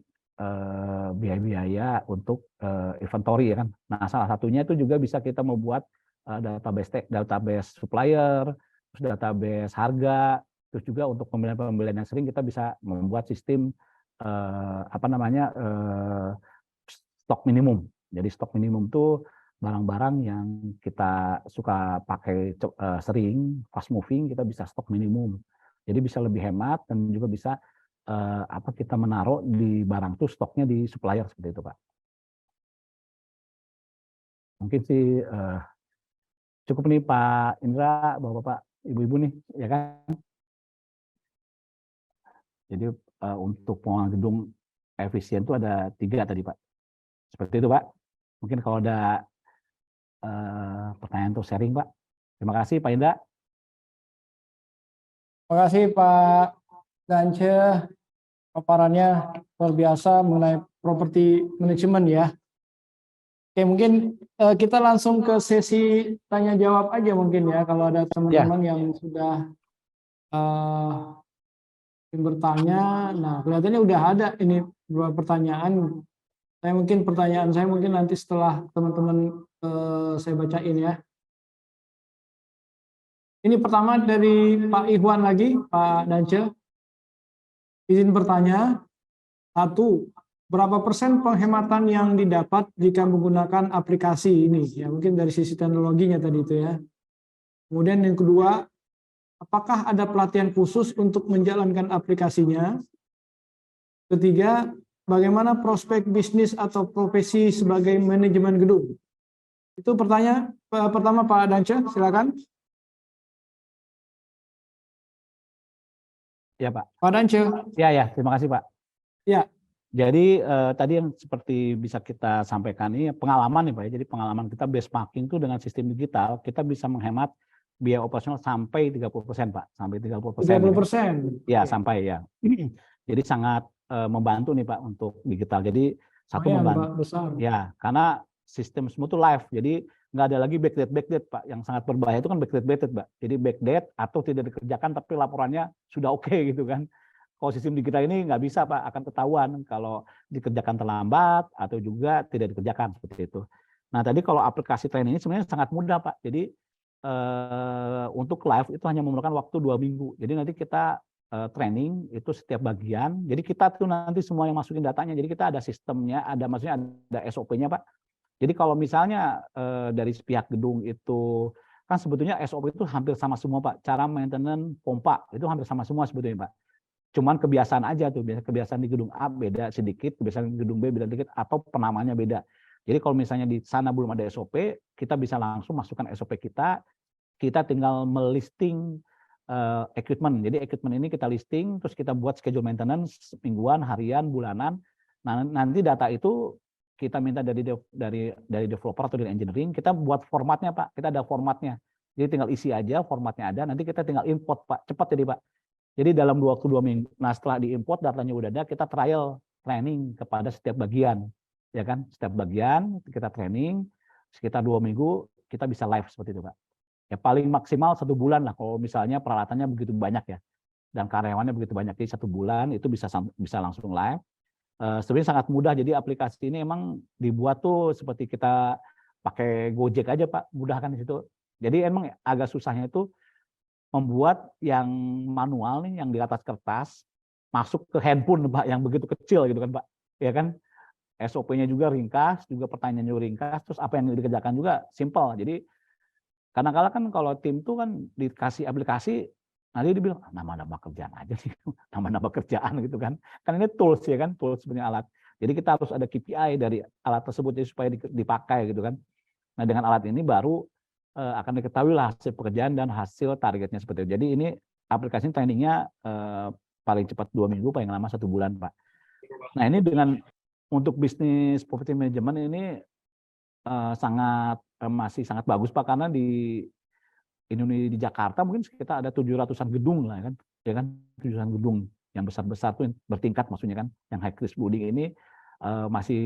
biaya-biaya untuk inventory ya kan. Nah, salah satunya itu juga bisa kita membuat database supplier, terus database harga, terus juga untuk pembelian yang sering kita bisa membuat sistem stok minimum. Jadi stok minimum itu barang-barang yang kita suka pakai sering, fast moving, kita bisa stok minimum. Jadi bisa lebih hemat dan juga bisa kita menaruh di barang itu stoknya di supplier seperti itu, Pak. Mungkin sih cukup nih Pak Indra, Bapak-bapak, Ibu-ibu nih, ya kan? Jadi untuk pengelolaan gedung efisien itu ada 3 tadi Pak. Seperti itu Pak. Mungkin kalau ada pertanyaan untuk sharing Pak. Terima kasih Pak Indra. Terima kasih Pak Dance, paparannya luar biasa mengenai properti manajemen ya. Oke, mungkin kita langsung ke sesi tanya jawab aja mungkin ya, kalau ada teman-teman yang sudah bertanya. Nah, kelihatannya udah ada ini 2 pertanyaan. Pertanyaan saya mungkin nanti setelah teman-teman saya bacain ya. Ini pertama dari Pak Ikhwan lagi, Pak Dance. Izin bertanya, 1, berapa persen penghematan yang didapat jika menggunakan aplikasi ini? Ya, mungkin dari sisi teknologinya tadi itu ya. Kemudian yang kedua, apakah ada pelatihan khusus untuk menjalankan aplikasinya? Ketiga, bagaimana prospek bisnis atau profesi sebagai manajemen gedung? Itu pertanyaan pertama Pak Dance, silakan. Ya Pak. Pak Dance. Ya, terima kasih Pak. Ya. Jadi tadi yang seperti bisa kita sampaikan ini pengalaman nih Pak ya. Jadi pengalaman kita benchmarking itu dengan sistem digital, kita bisa menghemat biaya operasional sampai 30% Pak. Sampai 30%. 30%. Ya, sampai ya. Jadi sangat membantu nih Pak untuk digital. Jadi satu membantu. Pak, besar. Ya, karena sistem semua itu live. Jadi nggak ada lagi backdate Pak. Yang sangat berbahaya itu kan backdate Pak. Jadi backdate atau tidak dikerjakan tapi laporannya sudah oke gitu kan. Kalau sistem digital ini nggak bisa Pak, akan ketahuan kalau dikerjakan terlambat atau juga tidak dikerjakan seperti itu. Nah tadi kalau aplikasi training ini sebenarnya sangat mudah Pak. Jadi untuk live itu hanya memerlukan waktu 2 minggu. Jadi nanti kita training itu setiap bagian. Jadi kita tuh nanti semua yang masukin datanya. Jadi kita ada sistemnya, maksudnya ada SOP-nya Pak. Jadi kalau misalnya dari pihak gedung itu kan sebetulnya SOP itu hampir sama semua Pak. Cara maintenance pompa itu hampir sama semua sebetulnya Pak. Cuman kebiasaan aja tuh, kebiasaan di gedung A beda sedikit, kebiasaan di gedung B beda sedikit, atau penamanya beda. Jadi kalau misalnya di sana belum ada SOP, kita bisa langsung masukkan SOP kita tinggal melisting equipment. Jadi equipment ini kita listing, terus kita buat schedule maintenance mingguan, harian, bulanan. Nah nanti data itu kita minta dari developer atau dari engineering, kita buat formatnya Pak. Kita ada formatnya. Jadi tinggal isi aja, formatnya ada, nanti kita tinggal import Pak. Cepat jadi Pak. Jadi dalam waktu 2 minggu, nah setelah diimport datanya udah ada, kita trial training kepada setiap bagian, ya kan? Setiap bagian kita training sekitar 2 minggu, kita bisa live seperti itu, Pak. Ya paling maksimal 1 bulan lah, kalau misalnya peralatannya begitu banyak ya, dan karyawannya begitu banyak, jadi 1 bulan itu bisa langsung live. Sebenarnya sangat mudah, jadi aplikasi ini emang dibuat tuh seperti kita pakai Gojek aja Pak, mudah kan di situ. Jadi emang agak susahnya itu membuat yang manual nih, yang di atas kertas, masuk ke handphone Pak, yang begitu kecil gitu kan Pak. Ya kan, SOP-nya juga ringkas, juga pertanyaannya juga ringkas, terus apa yang dikerjakan juga simple. Jadi kadang-kala kan kalau tim tuh kan dikasih aplikasi, nanti dibilang nama-nama kerjaan aja sih, nama-nama kerjaan gitu kan. Kan ini tools ya kan, tools sebenarnya alat. Jadi kita harus ada KPI dari alat tersebut supaya dipakai gitu kan. Nah dengan alat ini baru akan diketahui lah hasil pekerjaan dan hasil targetnya seperti itu. Jadi ini aplikasi trainingnya paling cepat 2 minggu, paling lama 1 bulan Pak. Nah ini dengan untuk bisnis property management ini masih sangat bagus Pak, karena di Indonesia, di Jakarta mungkin sekitar ada 700-an gedung lah kan, ya kan, 700-an gedung yang besar-besar tuh bertingkat maksudnya kan, yang high risk building ini masih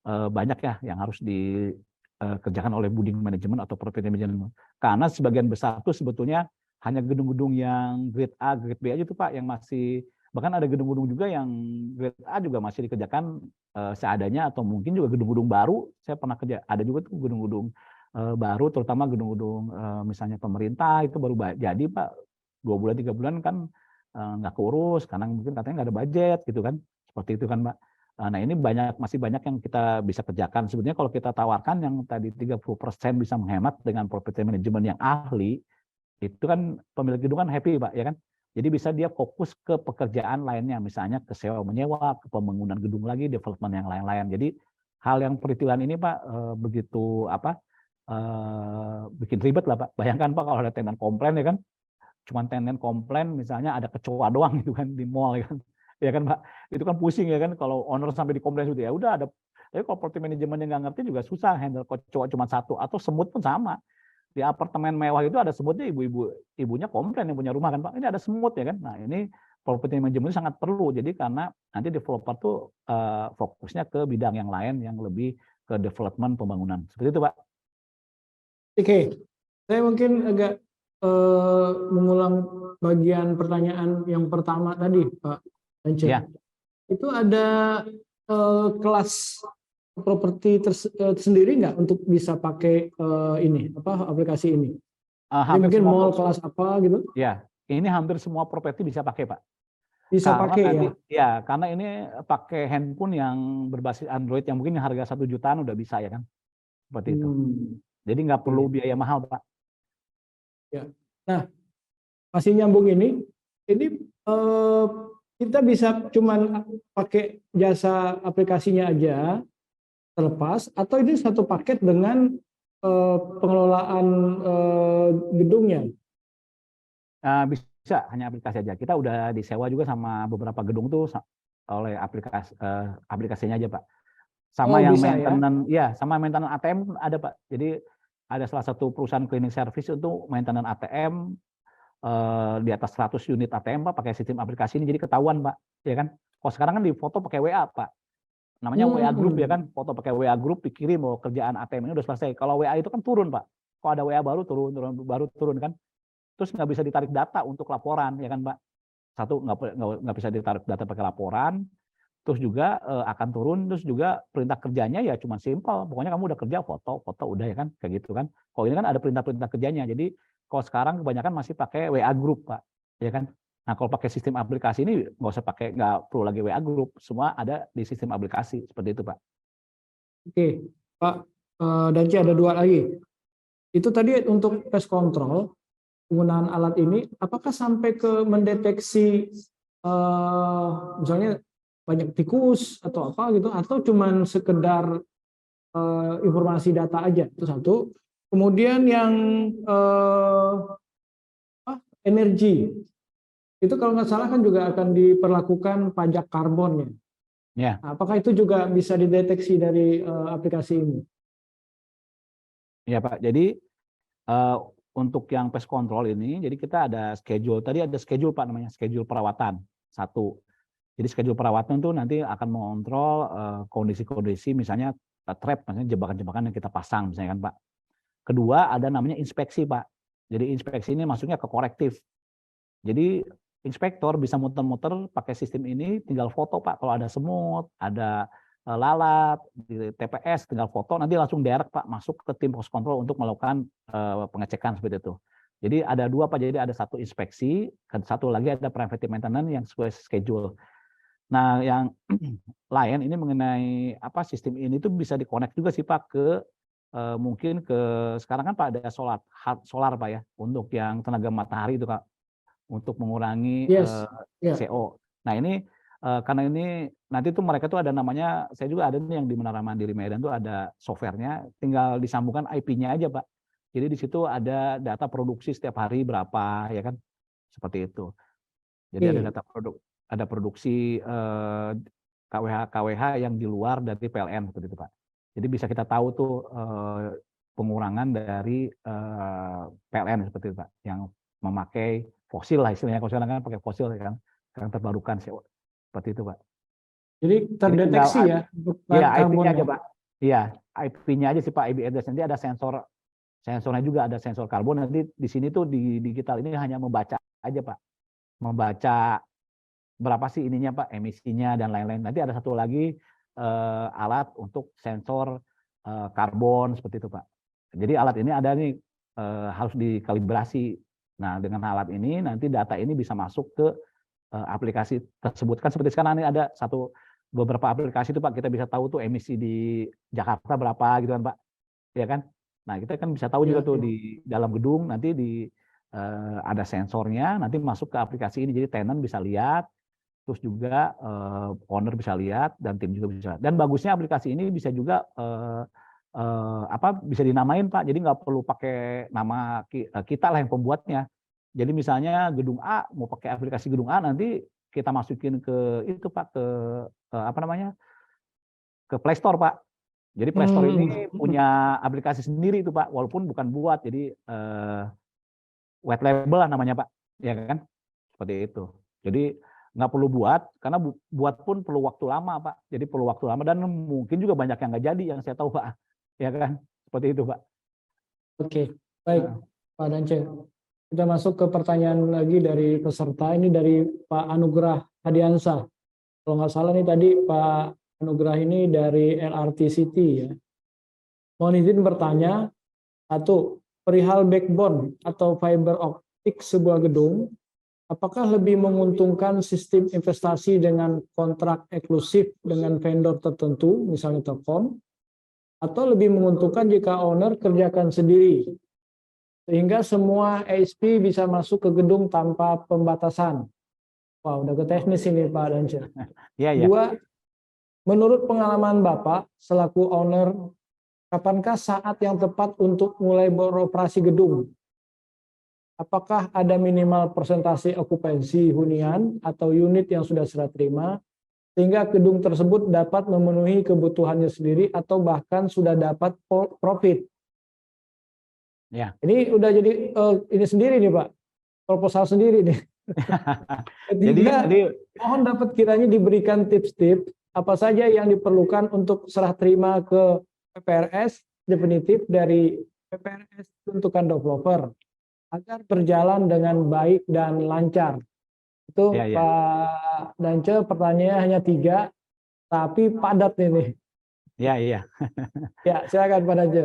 banyak ya yang harus dikerjakan oleh building management atau property management. Karena sebagian besar tuh sebetulnya hanya gedung-gedung yang grade A, grade B aja tuh Pak, yang masih, bahkan ada gedung-gedung juga yang grade A juga masih dikerjakan seadanya, atau mungkin juga gedung-gedung baru. Saya pernah kerja, ada juga tuh gedung-gedung baru, terutama gedung-gedung misalnya pemerintah itu baru jadi Pak, 2 bulan 3 bulan kan nggak keurus karena mungkin katanya nggak ada budget gitu kan, seperti itu kan Pak. Nah ini masih banyak yang kita bisa kerjakan. Sebetulnya kalau kita tawarkan yang tadi 30% bisa menghemat dengan property management yang ahli, itu kan pemilik gedung kan happy Pak, ya kan. Jadi bisa dia fokus ke pekerjaan lainnya, misalnya ke sewa menyewa, ke pembangunan gedung lagi, development yang lain-lain. Jadi hal yang peritilan ini Pak begitu bikin ribet lah Pak. Bayangkan Pak kalau ada tenan komplain ya kan, cuma tenan komplain misalnya ada kecoa doang gitu kan di mall ya kan. Ya kan Pak, itu kan pusing ya kan kalau owner sampai dikomplain gitu ya udah ada. Tapi kalau property manajemen yang nggak ngerti juga susah handle kecoa cuma satu, atau semut pun sama. Di apartemen mewah itu ada semutnya, ibunya komplain yang punya rumah kan Pak, ini ada semut ya kan. Nah ini property management sangat perlu, jadi karena nanti developer tuh fokusnya ke bidang yang lain yang lebih ke development pembangunan. Seperti itu Pak. Oke, saya mungkin agak mengulang bagian pertanyaan yang pertama tadi Pak Dance. Ya. Itu ada kelas properti tersendiri nggak untuk bisa pakai aplikasi ini? Jadi mungkin mall kelas apa gitu? Ya, ini hampir semua properti bisa pakai Pak. Bisa pakai ya? Ya, karena ini pakai handphone yang berbasis Android yang mungkin harga 1 jutaan udah bisa ya kan, seperti itu. Jadi nggak perlu biaya mahal Pak. Ya. Nah, masih nyambung ini kita bisa cuman pakai jasa aplikasinya aja terlepas, atau ini satu paket dengan pengelolaan gedungnya? Bisa hanya aplikasi aja. Kita udah disewa juga sama beberapa gedung tuh oleh aplikasinya aja, Pak. Sama Oh, yang bisa ya. maintenance, ya, sama maintenance ATM ada, Pak. Jadi ada salah satu perusahaan cleaning service untuk maintenance ATM di atas 100 unit ATM, Pak, pakai sistem aplikasi ini, jadi ketahuan, Pak, ya kan. Kalau sekarang kan di foto pakai WA, Pak. Namanya WA group ya kan, foto pakai WA group dikirim, mau kerjaan ATM ini udah selesai. Kalau WA itu kan turun, Pak. Kalau ada WA baru turun kan. Terus nggak bisa ditarik data untuk laporan, ya kan, Pak. Satu, nggak bisa ditarik data pakai laporan. Terus juga akan turun, terus juga perintah kerjanya ya cuma simpel. Pokoknya kamu udah kerja, foto udah, ya kan, kayak gitu kan. Kalau ini kan ada perintah-perintah kerjanya. Jadi kalau sekarang kebanyakan masih pakai WA group, Pak, ya kan. Nah, kalau pakai sistem aplikasi ini nggak perlu lagi WA group, semua ada di sistem aplikasi, seperti itu, Pak. Oke, Pak Danci, ada dua lagi. Itu tadi untuk pest control, penggunaan alat ini, apakah sampai ke mendeteksi misalnya banyak tikus atau apa gitu, atau cuman sekedar informasi data aja? Itu satu. Kemudian yang energi, itu kalau nggak salah kan juga akan diperlakukan pajak karbonnya. Ya. Apakah itu juga bisa dideteksi dari aplikasi ini? Ya, Pak. Jadi untuk yang pest control ini, jadi kita ada schedule. Tadi ada schedule, Pak, namanya schedule perawatan. Satu. Jadi schedule perawatan itu nanti akan mengontrol kondisi-kondisi, misalnya trap, misalnya jebakan-jebakan yang kita pasang, misalnya kan, Pak. Kedua, ada namanya inspeksi, Pak. Jadi inspeksi ini masuknya ke korektif. Jadi inspektor bisa muter-muter pakai sistem ini, tinggal foto, Pak. Kalau ada semut, ada lalat di TPS, tinggal foto, nanti langsung direct, Pak, masuk ke tim pos kontrol untuk melakukan pengecekan seperti itu. Jadi ada dua, Pak. Jadi ada satu inspeksi, satu lagi ada preventive maintenance yang sesuai schedule. Nah, yang lain ini mengenai sistem ini tuh bisa dikonek juga sih, Pak, ke mungkin ke sekarang kan, Pak, ada solar, Pak, ya, untuk yang tenaga matahari itu, Kak, untuk mengurangi CO. Nah, ini karena ini nanti tuh mereka tuh ada namanya, saya juga ada nih yang di Menara Mandiri Medan tuh ada softwarenya, tinggal disambungkan IP-nya aja, Pak. Jadi di situ ada data produksi setiap hari berapa, ya kan, seperti itu. Jadi ada data ada produksi KWH yang di luar dari PLN, seperti itu, Pak. Jadi bisa kita tahu tuh pengurangan dari PLN, seperti itu, Pak, yang memakai fosil lah istilahnya. Kalau sekarang kan pakai fosil, kan, yang terbarukan, seperti itu, Pak. Jadi terdeteksi ya? Iya, IP-nya aja, Pak. Iya, IP-nya aja sih, Pak. IP address. Nanti ada sensornya juga, ada sensor karbon. Nanti di sini tuh di digital ini hanya membaca aja, Pak. Membaca berapa sih ininya, Pak, emisinya dan lain-lain. Nanti ada satu lagi alat untuk sensor karbon, seperti itu, Pak. Jadi alat ini ada nih harus dikalibrasi. Nah, dengan alat ini nanti data ini bisa masuk ke aplikasi tersebut. Kan seperti sekarang ini ada beberapa aplikasi itu, Pak, kita bisa tahu tuh emisi di Jakarta berapa gitu kan, Pak. Ya kan? Nah, kita kan bisa tahu juga tuh di dalam gedung nanti ada sensornya, nanti masuk ke aplikasi ini. Jadi tenant bisa lihat, terus juga owner bisa lihat, dan tim juga bisa lihat. Dan bagusnya aplikasi ini bisa juga bisa dinamain, Pak. Jadi nggak perlu pakai nama kita lah yang pembuatnya. Jadi misalnya gedung A mau pakai aplikasi gedung A, nanti kita masukin ke itu, Pak, ke ke Play Store, Pak. Jadi Play Store ini punya aplikasi sendiri itu, Pak, walaupun bukan buat. Jadi white label lah namanya, Pak, ya kan? Seperti itu. Jadi nggak perlu buat, karena buat pun perlu waktu lama, Pak. Jadi perlu waktu lama, dan mungkin juga banyak yang nggak jadi, yang saya tahu, Pak. Ya kan? Seperti itu, Pak. Oke, baik, Pak Dance. Kita masuk ke pertanyaan lagi dari peserta. Ini dari Pak Anugrah Hadiansah. Kalau nggak salah nih tadi Pak Anugrah ini dari LRT City ya. Mohon izin bertanya, satu, perihal backbone atau fiber optik sebuah gedung, apakah lebih menguntungkan sistem investasi dengan kontrak eksklusif dengan vendor tertentu, misalnya Telkom, atau lebih menguntungkan jika owner kerjakan sendiri sehingga semua ASP bisa masuk ke gedung tanpa pembatasan. Wah, udah ke teknis ini Pak Dance. Iya, iya. Dua, menurut pengalaman Bapak selaku owner, kapankah saat yang tepat untuk mulai beroperasi gedung? Apakah ada minimal persentase okupansi hunian atau unit yang sudah serah terima, sehingga gedung tersebut dapat memenuhi kebutuhannya sendiri atau bahkan sudah dapat profit? Ya. Ini udah jadi ini sendiri nih Pak, proposal sendiri nih. Jadi Ketiga, tadi mohon dapat kiranya diberikan tips-tips apa saja yang diperlukan untuk serah terima ke PPRS definitif dari PPRS tentukan developer agar berjalan dengan baik dan lancar. ya, Itu ya. Pak Dance, pertanyaannya hanya 3, tapi padat ini. Ya, iya. Ya, silakan Pak Dance.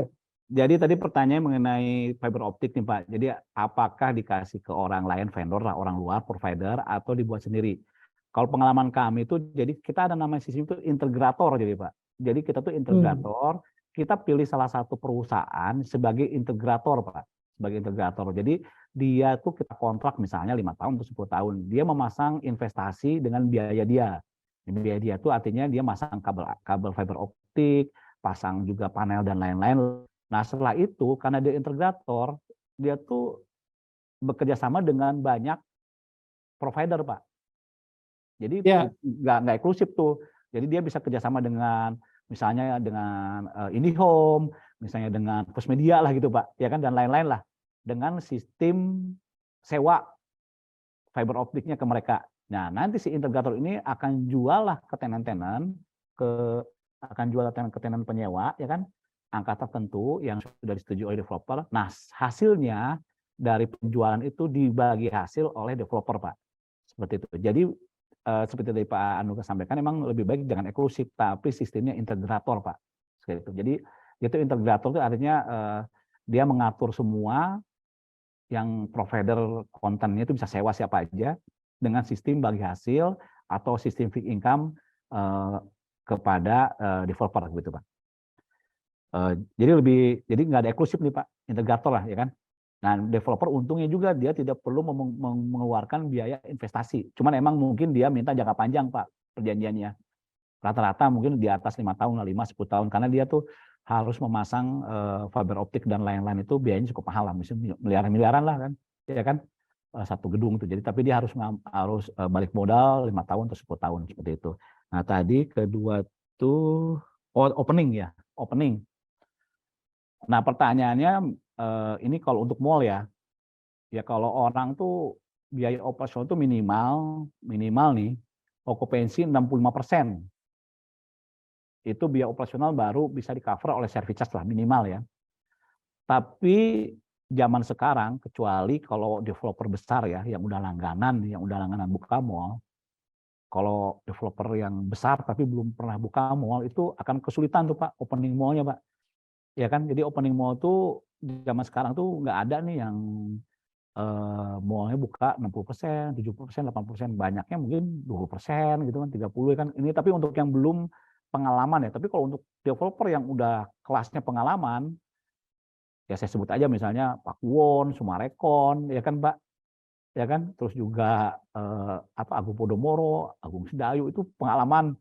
Jadi tadi pertanyaan mengenai fiber optik nih Pak. Jadi apakah dikasih ke orang lain, vendor lah, orang luar, provider, atau dibuat sendiri? Kalau pengalaman kami itu, jadi kita ada namanya sistem itu integrator jadi Pak. Jadi kita tuh integrator, kita pilih salah satu perusahaan sebagai integrator Pak. Sebagai integrator. Jadi dia tuh kita kontrak misalnya 5 tahun atau 10 tahun. Dia memasang investasi dengan biaya dia. Biaya dia tuh artinya dia masang kabel fiber optik, pasang juga panel dan lain-lain. Nah, setelah itu karena dia integrator, dia tuh bekerja sama dengan banyak provider, Pak. Jadi Ya, nggak eksklusif tuh. Jadi dia bisa kerjasama dengan misalnya dengan IndiHome, misalnya dengan Pusmedia lah gitu, Pak. Ya kan dan lain-lain lah. Dengan sistem sewa fiber optiknya ke mereka. Nah, nanti si integrator ini akan jual lah ke tenan-tenan, akan jual ke tenan penyewa, ya kan, angka tertentu yang sudah disetujui oleh developer. Nah, hasilnya dari penjualan itu dibagi hasil oleh developer, Pak. Seperti itu. Jadi seperti tadi Pak Anuga sampaikan, memang lebih baik jangan eksklusif, tapi sistemnya integrator, Pak. Seperti itu. Jadi itu integrator itu artinya dia mengatur semua yang provider kontennya itu bisa sewa siapa aja dengan sistem bagi hasil atau sistem fixed income kepada developer gitu Pak. Jadi nggak ada eksklusif nih Pak, integrator lah ya kan. Nah developer untungnya juga dia tidak perlu mengeluarkan biaya investasi. Cuman emang mungkin dia minta jangka panjang Pak perjanjiannya. Rata-rata mungkin di atas 5 tahun, 5-10 tahun karena dia tuh harus memasang fiber optik dan lain-lain itu biayanya cukup mahal lah, misalnya miliaran-miliaran lah kan, ya kan satu gedung itu. Jadi tapi dia harus balik modal 5 tahun atau 10 tahun seperti itu. Nah tadi kedua tuh opening ya, opening. Nah pertanyaannya ini kalau untuk mall ya kalau orang tuh biaya operasional tuh minimal nih okupansi 65%. Itu biaya operasional baru bisa di-cover oleh service charge lah minimal ya. Tapi zaman sekarang kecuali kalau developer besar ya yang udah langganan buka mall, kalau developer yang besar tapi belum pernah buka mall itu akan kesulitan tuh Pak opening mallnya Pak. Ya kan, jadi opening mall tuh zaman sekarang tuh nggak ada nih yang mallnya buka 60%, 70%, 80%, banyaknya mungkin 20% gitu kan, 30 kan. Ini tapi untuk yang belum pengalaman ya. Tapi kalau untuk developer yang udah kelasnya pengalaman, ya saya sebut aja misalnya Pak Won, Sumarekon, ya kan Pak, ya kan. Terus juga Agung Podomoro, Agung Sedayu itu pengalaman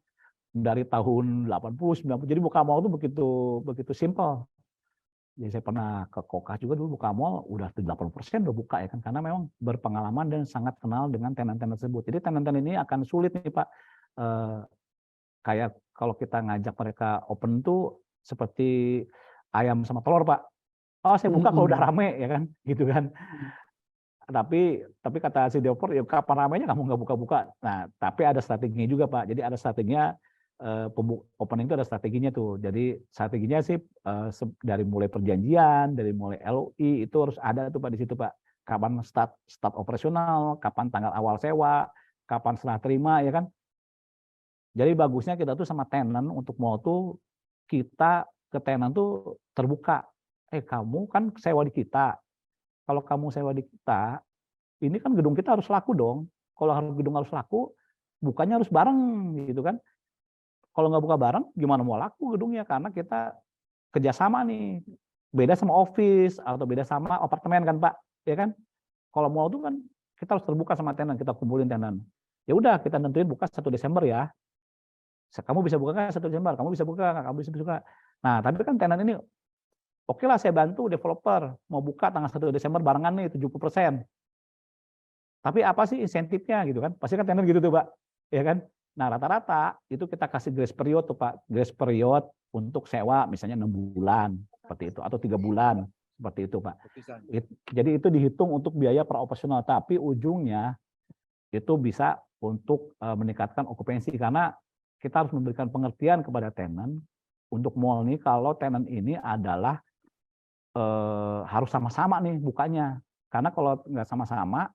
dari tahun 80, 90. Jadi buka mall itu begitu simpel. Jadi saya pernah ke Kokas juga dulu buka mall udah 80% udah buka ya kan karena memang berpengalaman dan sangat kenal dengan tenan-tenan tersebut. Jadi tenan-tenan ini akan sulit nih Pak. Kayak kalau kita ngajak mereka open tuh seperti ayam sama telur Pak. Oh saya buka kalau udah rame ya kan gitu kan. Tapi kata si developer ya kapan ramenya kamu nggak buka-buka. Nah tapi ada strateginya juga Pak. Jadi ada strateginya opening itu ada strateginya tuh. Jadi strateginya sih dari mulai perjanjian, dari mulai LOI itu harus ada tuh Pak di situ Pak. Kapan start operasional, kapan tanggal awal sewa, kapan serah terima ya kan. Jadi bagusnya kita tuh sama tenant untuk mall tuh kita ke tenant tuh terbuka. Kamu kan sewa di kita. Kalau kamu sewa di kita, ini kan gedung kita harus laku dong. Kalau gedung harus laku, bukanya harus bareng gitu kan. Kalau nggak buka bareng, gimana mau laku gedungnya? Karena kita kerjasama nih. beda sama office atau beda sama apartemen kan Pak, ya kan? Kalau mall itu kan kita harus terbuka sama tenan, kita kumpulin tenan. Ya udah kita nentuin buka 1 Desember ya. Kamu bisa buka kan 1 Desember, kamu bisa buka, kamu bisa buka. Nah, tapi kan tenan ini oke lah saya bantu developer mau buka tanggal 1 Desember barengan nih 70%. Tapi apa sih insentifnya gitu kan? Pasti kan tenan gitu tuh Pak, ya kan? Nah rata-rata itu kita kasih grace period tuh Pak, grace period untuk sewa misalnya 6 bulan seperti itu atau 3 bulan seperti itu Pak. Jadi itu dihitung untuk biaya operasional, tapi ujungnya itu bisa untuk meningkatkan okupansi karena kita harus memberikan pengertian kepada tenan untuk mall nih kalau tenan ini adalah harus sama-sama nih bukanya. Karena kalau nggak sama-sama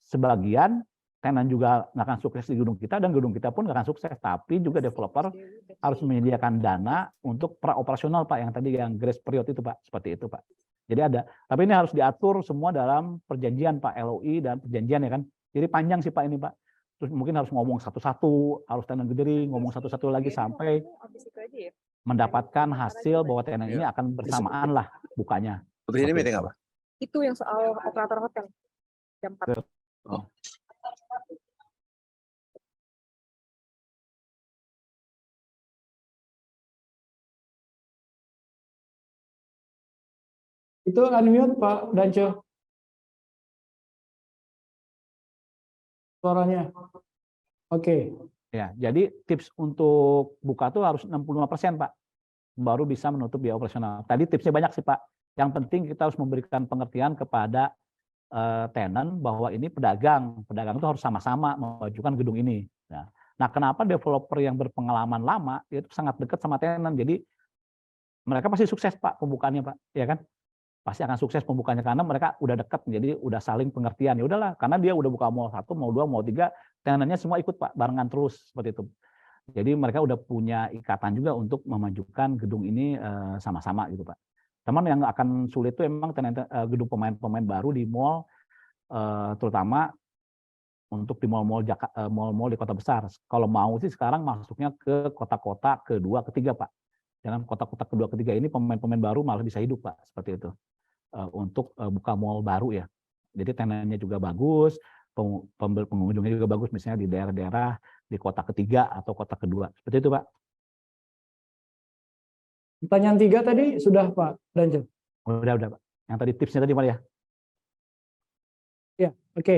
sebagian tenan juga nggak akan sukses di gedung kita dan gedung kita pun nggak akan sukses. Tapi juga developer harus menyediakan dana untuk praoperasional Pak, yang tadi yang grace period itu Pak, seperti itu Pak. Jadi ada, tapi ini harus diatur semua dalam perjanjian Pak, LOI dan perjanjian ya kan. Jadi panjang sih Pak ini Pak. Terus mungkin harus ngomong satu-satu, harus tenan gede ngomong satu-satu lagi sampai mendapatkan hasil bahwa tenan ini akan bersamaan lah bukanya. Habis ini meeting apa? Itu yang soal operator hotel jam 4. Oh. Itu unmute Pak Dance. Suaranya. Oke. Ya, jadi tips untuk buka tuh harus 65% Pak, baru bisa menutup biaya operasional. Tadi tipsnya banyak sih Pak. Yang penting kita harus memberikan pengertian kepada tenan bahwa ini pedagang itu harus sama-sama memajukan gedung ini. Nah, kenapa developer yang berpengalaman lama itu sangat dekat sama tenan, jadi mereka pasti sukses Pak pembukaannya Pak, ya kan? Pasti akan sukses pembukanya karena mereka udah dekat, jadi udah saling pengertian. Ya udahlah, karena dia udah buka mall 1, mall 2, mall 3, tenannya semua ikut Pak, barengan terus seperti itu. Jadi mereka udah punya ikatan juga untuk memajukan gedung ini sama-sama gitu Pak. Teman yang akan sulit itu emang gedung pemain-pemain baru di mall, terutama untuk di mall-mall di kota besar. Kalau mau sih sekarang masuknya ke kota-kota kedua, ketiga Pak. Jangan kota-kota kedua, ketiga ini pemain-pemain baru malah bisa hidup Pak, seperti itu. Untuk buka mall baru ya. Jadi tenannya juga bagus, pengunjungnya juga bagus, misalnya di daerah-daerah di kota ketiga atau kota kedua. Seperti itu Pak. Pertanyaan 3 tadi sudah Pak Dance. Udah Pak. Yang tadi tipsnya tadi Pak ya. Ya, oke.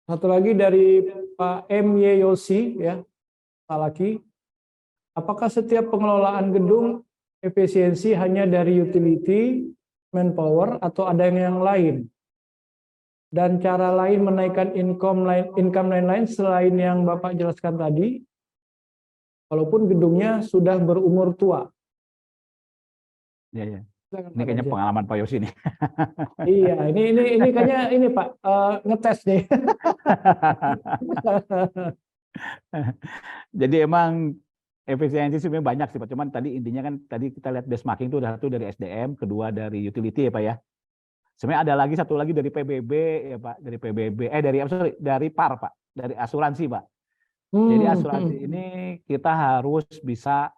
Satu lagi dari Pak M.Y. Yosi ya, lagi. Apakah setiap pengelolaan gedung efisiensi hanya dari utility, manpower, atau ada yang lain? Dan cara lain menaikkan income lain selain yang Bapak jelaskan tadi, walaupun gedungnya sudah berumur tua. Iya. Ini kayaknya pengalaman Pak Yosi nih. Iya, ini kayaknya ini Pak ngetes nih. Jadi emang efisiensi sebenarnya banyak sih Pak. Cuman tadi intinya kan tadi kita lihat benchmarking itu satu dari SDM, kedua dari utility ya Pak ya. Sebenarnya ada lagi satu lagi dari PBB ya Pak, dari PBB dari PAR Pak, dari asuransi Pak. Jadi asuransi ini kita harus bisa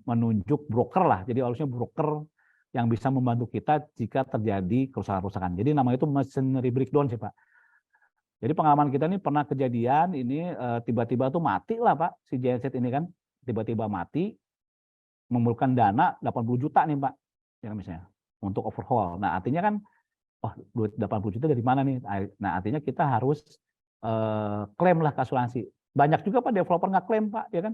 menunjuk broker lah. Jadi harusnya broker yang bisa membantu kita jika terjadi kerusakan-kerusakan. Jadi namanya itu machinery breakdown sih Pak. Jadi pengalaman kita ini pernah kejadian ini tiba-tiba tuh mati lah Pak si genset ini kan, tiba-tiba mati, memerlukan dana 80 juta nih Pak, ya misalnya untuk overhaul. Nah artinya kan, oh duit 80 juta dari mana nih? Nah artinya kita harus klaim lah ke asuransi. Banyak juga Pak developer nggak klaim Pak, ya kan?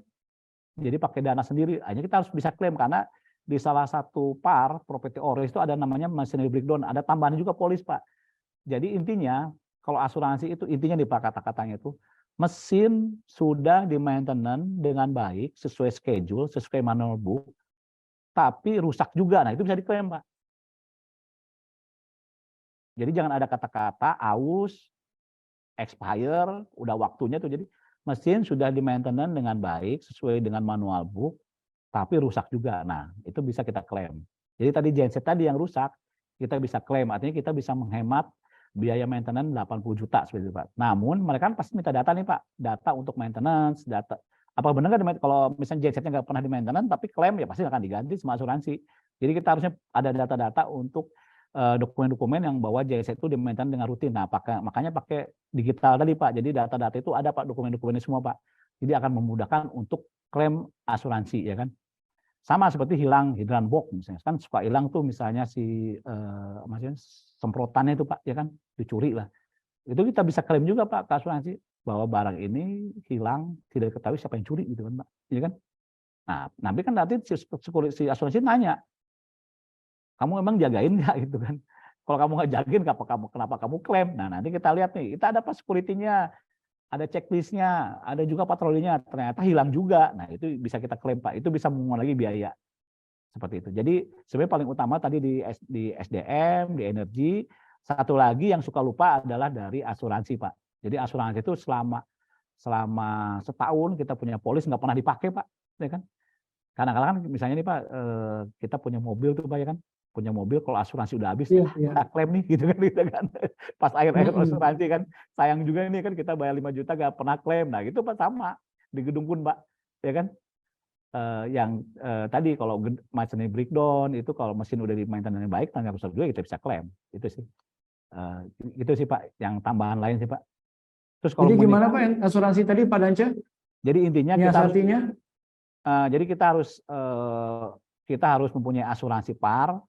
Jadi pakai dana sendiri. Hanya kita harus bisa klaim karena di salah satu PAR property owners itu ada namanya machinery breakdown, ada tambahan juga polis Pak. Jadi intinya kalau asuransi itu intinya di kata-katanya itu mesin sudah di maintenance dengan baik sesuai schedule, sesuai manual book, tapi rusak juga. Nah itu bisa diklaim Pak. Jadi jangan ada kata-kata aus, expire, udah waktunya tuh. Jadi mesin sudah di maintenance dengan baik sesuai dengan manual book, tapi rusak juga. Nah itu bisa kita klaim. Jadi tadi genset tadi yang rusak kita bisa klaim. Artinya kita bisa menghemat biaya maintenance 80 juta seperti itu Pak. Namun mereka kan pasti minta data nih Pak, data untuk maintenance, data Apa benar nggak kalau misalnya gensetnya nggak pernah di maintenance tapi klaim ya pasti akan diganti sama asuransi. Jadi kita harusnya ada data-data untuk dokumen-dokumen yang bahwa genset itu di maintenance dengan rutin. Nah, makanya pakai digital tadi Pak. Jadi data-data itu ada Pak, dokumen-dokumennya semua Pak. Jadi akan memudahkan untuk klaim asuransi ya kan. Sama seperti hilang hidran box misalnya, kan suka hilang tuh misalnya si maksudnya semprotannya itu Pak, ya kan dicuri lah. Itu kita bisa klaim juga Pak ke asuransi bahwa barang ini hilang tidak diketahui siapa yang curi gitu kan Pak, ya kan. Nah, nanti kan si asuransi nanya, kamu emang jagain nggak gitu kan? Kalau kamu nggak jagain, kenapa kamu klaim? Nah, nanti kita lihat nih, kita ada pas security-nya, ada checklistnya, ada juga patrolinya, ternyata hilang juga. Nah, itu bisa kita klaim Pak, itu bisa mengurangi biaya. Seperti itu. Jadi sebenarnya paling utama tadi di SDM, di energi, satu lagi yang suka lupa adalah dari asuransi Pak. Jadi asuransi itu selama setahun kita punya polis nggak pernah dipakai Pak, ya kan? Kadang-kadang kan misalnya nih Pak, kita punya mobil tuh Pak ya kan, punya mobil kalau asuransi udah habis, kita klaim nih gitu kan, pas akhir-akhir asuransi kan, sayang juga ini kan kita bayar 5 juta nggak pernah klaim, nah itu Pak sama di gedung pun Pak, ya kan, tadi kalau mesinnya breakdown itu kalau mesin udah di maintenance baik tanggal rusak juga kita bisa klaim, itu sih Pak, yang tambahan lain sih Pak. Terus kalau jadi gimana Pak asuransi tadi Pak Dance? Jadi intinya jadi kita harus mempunyai asuransi par,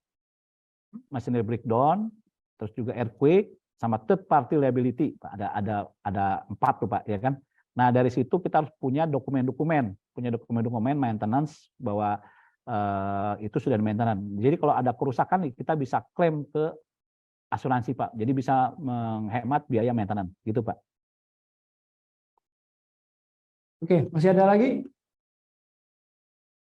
machinery breakdown, terus juga earthquake, sama third party liability. Ada 4 tuh Pak, ya kan. Nah dari situ kita harus punya dokumen-dokumen maintenance bahwa itu sudah di maintenance. Jadi kalau ada kerusakan kita bisa klaim ke asuransi Pak. Jadi bisa menghemat biaya maintenance, gitu Pak. Oke, masih ada lagi?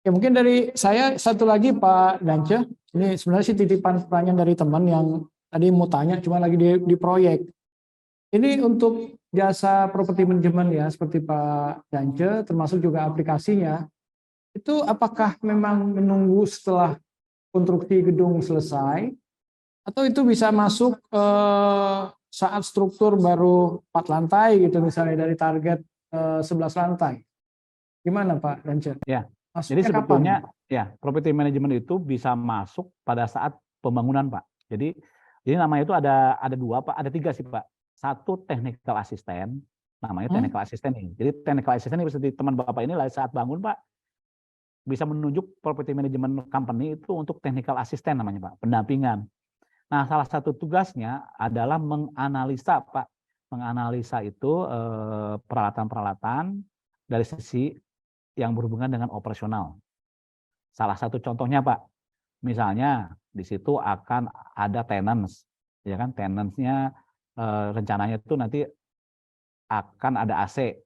Ya mungkin dari saya satu lagi Pak Dance. Ini sebenarnya sih titipan pertanyaan dari teman yang tadi mau tanya, cuma lagi di proyek. Ini untuk jasa properti manajemen ya, seperti Pak Dance, termasuk juga aplikasinya. Itu apakah memang menunggu setelah konstruksi gedung selesai, atau itu bisa masuk saat struktur baru 4 lantai gitu, misalnya dari target 11 lantai. Gimana Pak Dance? Ya. Masuknya jadi sebetulnya kapan? Ya property management itu bisa masuk pada saat pembangunan Pak. Jadi namanya itu ada 2 Pak, ada 3 sih Pak. Satu technical assistant, namanya technical assistant ini. Jadi technical assistant ini seperti teman Bapak ini saat bangun Pak, bisa menunjuk property management company itu untuk technical assistant namanya Pak, pendampingan. Nah salah satu tugasnya adalah menganalisa Pak, menganalisa itu peralatan-peralatan dari sisi yang berhubungan dengan operasional. Salah satu contohnya Pak, misalnya di situ akan ada tenants, ya kan, tenantsnya rencananya itu nanti akan ada AC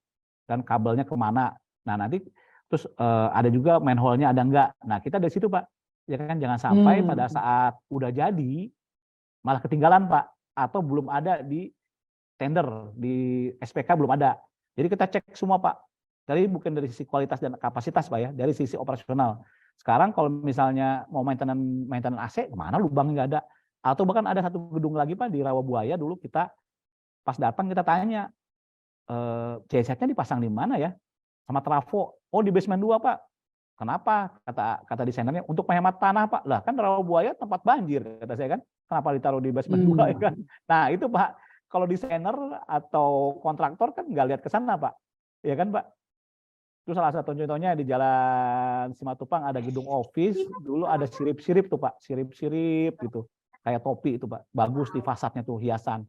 dan kabelnya kemana. Nah nanti terus ada juga manhole-nya ada enggak. Nah kita dari situ Pak, ya kan, jangan sampai pada saat udah jadi malah ketinggalan Pak, atau belum ada di tender, di SPK belum ada. Jadi kita cek semua Pak. Dari bukan dari sisi kualitas dan kapasitas Pak ya, dari sisi operasional. Sekarang kalau misalnya mau maintenance AC, kemana lubangnya nggak ada. Atau bahkan ada satu gedung lagi Pak di Rawabuaya dulu kita pas datang kita tanya, gensetnya dipasang di mana ya? Sama trafo. Oh di basement 2 Pak. Kenapa? Kata desainernya untuk menghemat tanah Pak. Lah kan Rawabuaya tempat banjir kata saya kan. Kenapa ditaruh di basement 2 ya kan? Nah itu Pak, kalau desainer atau kontraktor kan nggak lihat ke sana Pak. Ya kan Pak? Itu salah satu contohnya di Jalan Simatupang ada gedung office, dulu ada sirip-sirip tuh Pak, sirip-sirip gitu. Kayak topi itu Pak, bagus di fasadnya tuh hiasan.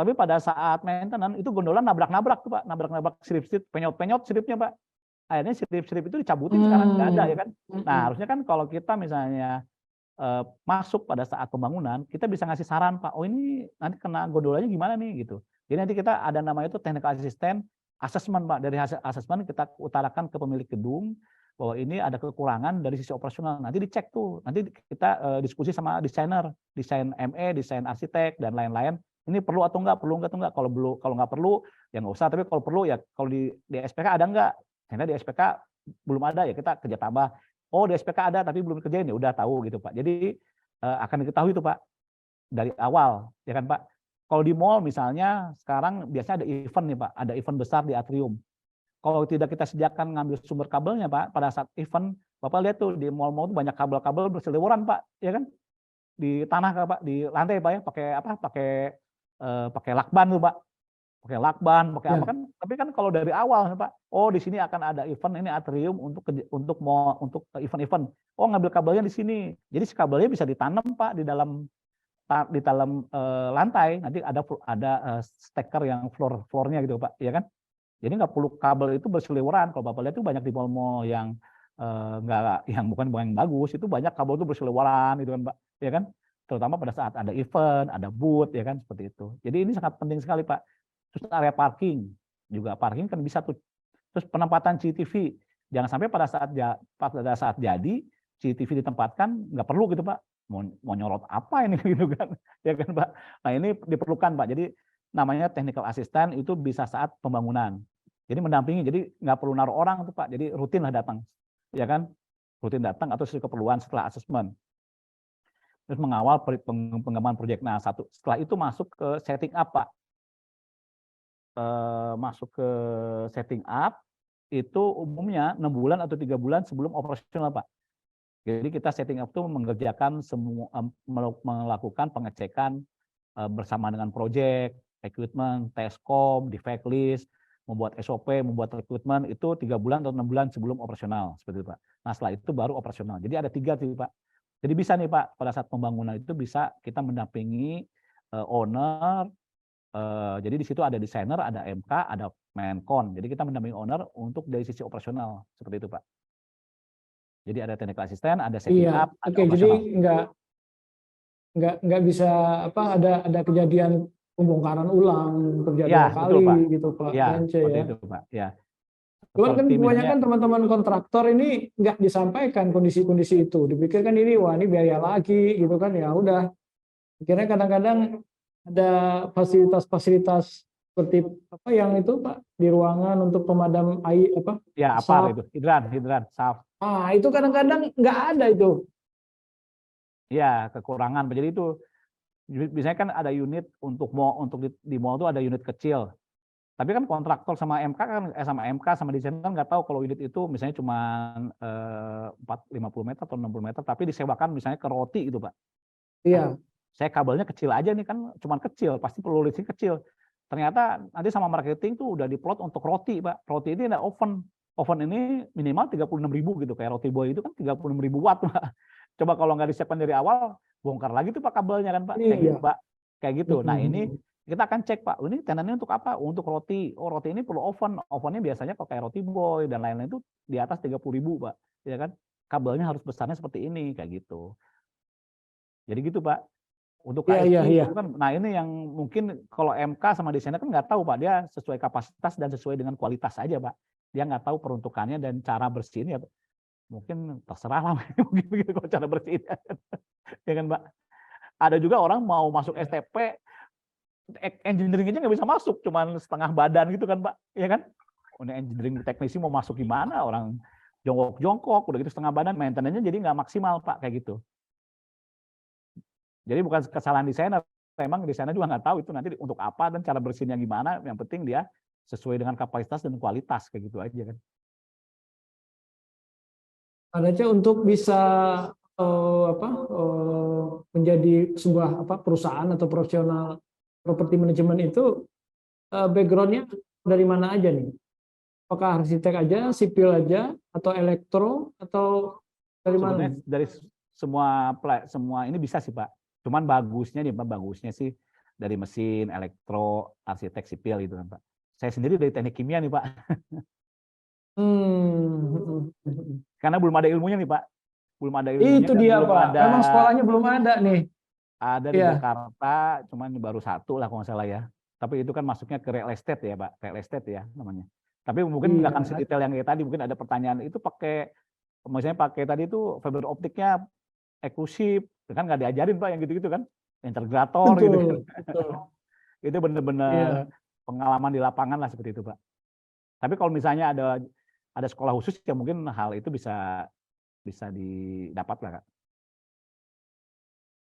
Tapi pada saat maintenance itu gondola nabrak-nabrak tuh Pak, nabrak-nabrak sirip-sirip, penyot-penyot siripnya Pak. Akhirnya sirip-sirip itu dicabutin sekarang nggak ada ya kan. Nah harusnya kan kalau kita misalnya masuk pada saat pembangunan, kita bisa ngasih saran Pak, oh ini nanti kena gondolanya gimana nih gitu. Jadi nanti kita ada namanya itu technical assistant, assessment Pak, dari hasil assessment kita utarakan ke pemilik gedung bahwa ini ada kekurangan dari sisi operasional. Nanti dicek tuh, nanti kita diskusi sama desainer, desain ME, desain arsitek dan lain-lain. Ini perlu atau enggak, kalau nggak perlu ya nggak usah, tapi kalau perlu ya kalau di SPK ada enggak? Ternyata di SPK belum ada ya kita kerja tambah. Oh di SPK ada tapi belum kerjain ya udah tahu gitu Pak. Jadi akan diketahui itu Pak dari awal ya kan Pak. Kalau di mall misalnya sekarang biasanya ada event nih Pak, ada event besar di atrium. kalau tidak kita sediakan ngambil sumber kabelnya Pak, pada saat event, Bapak lihat tuh di mall-mall tuh banyak kabel-kabel berseliweran Pak, ya kan? Di tanah Pak, di lantai Pak ya, pakai apa? Pakai lakban tuh Pak. Pakai lakban, pakai apa Ya. kan? Tapi kan kalau dari awal Pak, oh di sini akan ada event, ini atrium untuk event-event. Oh ngambil kabelnya di sini. Jadi si kabelnya bisa ditanam Pak di dalam lantai. Nanti ada steker yang floornya gitu Pak, ya kan? Jadi nggak perlu kabel itu berseliweran. Kalau Bapak lihat itu banyak di mall-mall yang nggak, yang bukan yang bagus, itu banyak kabel itu berseliweran gitu kan Pak, ya kan? Terutama pada saat ada event, ada booth, ya kan, seperti itu. Jadi ini sangat penting sekali Pak. Terus area parking juga, parking kan bisa tuh. Terus penempatan CCTV, jangan sampai pada saat jadi CCTV ditempatkan nggak perlu gitu Pak. Mau nyorot apa ini gitu kan, ya kan Pak. Nah ini diperlukan Pak. Jadi namanya technical assistant itu bisa saat pembangunan. Jadi mendampingi, jadi nggak perlu naruh orang tuh Pak, jadi rutin lah datang, ya kan, rutin datang atau sesuai keperluan setelah asesmen. Terus mengawal pengembangan proyek. Nah setelah itu masuk ke setting up Pak. Masuk ke setting up itu umumnya 6 bulan atau 3 bulan sebelum operasional Pak. Jadi kita setting up itu mengerjakan semua, melakukan pengecekan bersama dengan proyek, equipment, tescom, defect list, membuat SOP, membuat rekrutmen, itu 3 bulan atau 6 bulan sebelum operasional, seperti itu Pak. Nah setelah itu baru operasional. Jadi ada 3 tuh Pak. Jadi bisa nih Pak, pada saat pembangunan itu bisa kita mendampingi owner. Jadi di situ ada desainer, ada MK, ada Menkon. Jadi kita mendampingi owner untuk dari sisi operasional, seperti itu Pak. Jadi ada technical assistant, ada setting Iya, up, ada oke. Jadi operasional. nggak bisa apa ada kejadian pembongkaran ulang terjadi Ya, dua betul kali Pak. gitu Pak Ya, Dance seperti ya. itu Pak. Ya. Cuman kan Seperti misalnya, kebanyakan teman-teman kontraktor ini nggak disampaikan kondisi-kondisi itu. Dipikirkan ini wah ini biaya lagi gitu kan, ya udah. Akhirnya kadang-kadang ada fasilitas-fasilitas seperti apa yang itu Pak di ruangan untuk pemadam air apa? ya apa itu? Hidran, SAF. Ah, itu kadang-kadang nggak ada itu. Ya, kekurangan. Jadi itu biasanya kan ada unit untuk di mall itu ada unit kecil. Tapi kan kontraktor sama MK kan sama MK sama desainer kan nggak tahu kalau unit itu misalnya cuma 50 meter atau 60 meter, tapi disewakan misalnya ke roti gitu Pak. Iya. Saya kabelnya kecil aja nih kan, cuma kecil, pasti perlu listrik kecil. Ternyata nanti sama marketing tuh udah diplot untuk roti Pak. Roti ini ada oven. Oven ini minimal 36.000 gitu, kayak roti boy itu kan 36.000 watt Pak. Coba kalau nggak disiapkan dari awal, bongkar lagi tuh Pak kabelnya kan Pak. Kayak gitu Iya. Pak. Kayak gitu. Nah ini kita akan cek Pak, ini tenannya untuk apa? Untuk roti. Oh roti ini perlu oven. Ovennya biasanya kalau kayak roti boy dan lain-lain itu di atas 30.000 Pak. Ya kan? Kabelnya harus besarnya seperti ini, kayak gitu. Jadi gitu Pak. Untuk KSI itu kan, nah ini yang mungkin kalau MK sama desainer kan nggak tahu Pak, dia sesuai kapasitas dan sesuai dengan kualitas aja Pak. Dia nggak tahu peruntukannya dan cara bersihinnya. Mungkin terserah lah mungkin begitu kalau cara bersihinnya. Ya kan Pak. Ada juga orang mau masuk STP, engineering aja nggak bisa masuk, cuman setengah badan gitu kan Pak. Ya kan. Ini engineering teknisi mau masuk gimana, orang jongkok-jongkok, udah gitu setengah badan, maintenance-nya jadi nggak maksimal Pak, kayak gitu. Jadi bukan kesalahan desainer, memang desainer juga nggak tahu itu nanti untuk apa dan cara bersihnya gimana. Yang penting dia sesuai dengan kapasitas dan kualitas, kayak gitu aja kan. Adanya untuk bisa menjadi sebuah perusahaan atau profesional properti manajemen itu backgroundnya dari mana aja nih? Apakah arsitek aja, sipil aja, atau elektro, atau dari mana? Sebenarnya dari semua ini bisa sih Pak. Cuman bagusnya nih Pak, bagusnya sih dari mesin, elektro, arsitek, sipil gitu kan Pak. Saya sendiri dari teknik kimia nih Pak. Karena belum ada ilmunya nih Pak. Belum ada ilmunya. Itu dia Pak. Memang sekolahnya belum ada nih. Ada di Jakarta, cuman baru 1 lah kalau nggak salah ya. Tapi itu kan masuknya ke real estate ya Pak, real estate ya namanya. Tapi mungkin nggak akan sedetail yang kayak tadi. Mungkin ada pertanyaan itu misalnya pakai tadi itu fiber optiknya eksklusif, kan nggak diajarin Pak yang gitu-gitu kan, integrator gitu kan. Itu benar-benar pengalaman di lapangan lah seperti itu Pak. Tapi kalau misalnya ada sekolah khusus ya mungkin hal itu bisa didapat lah Kak.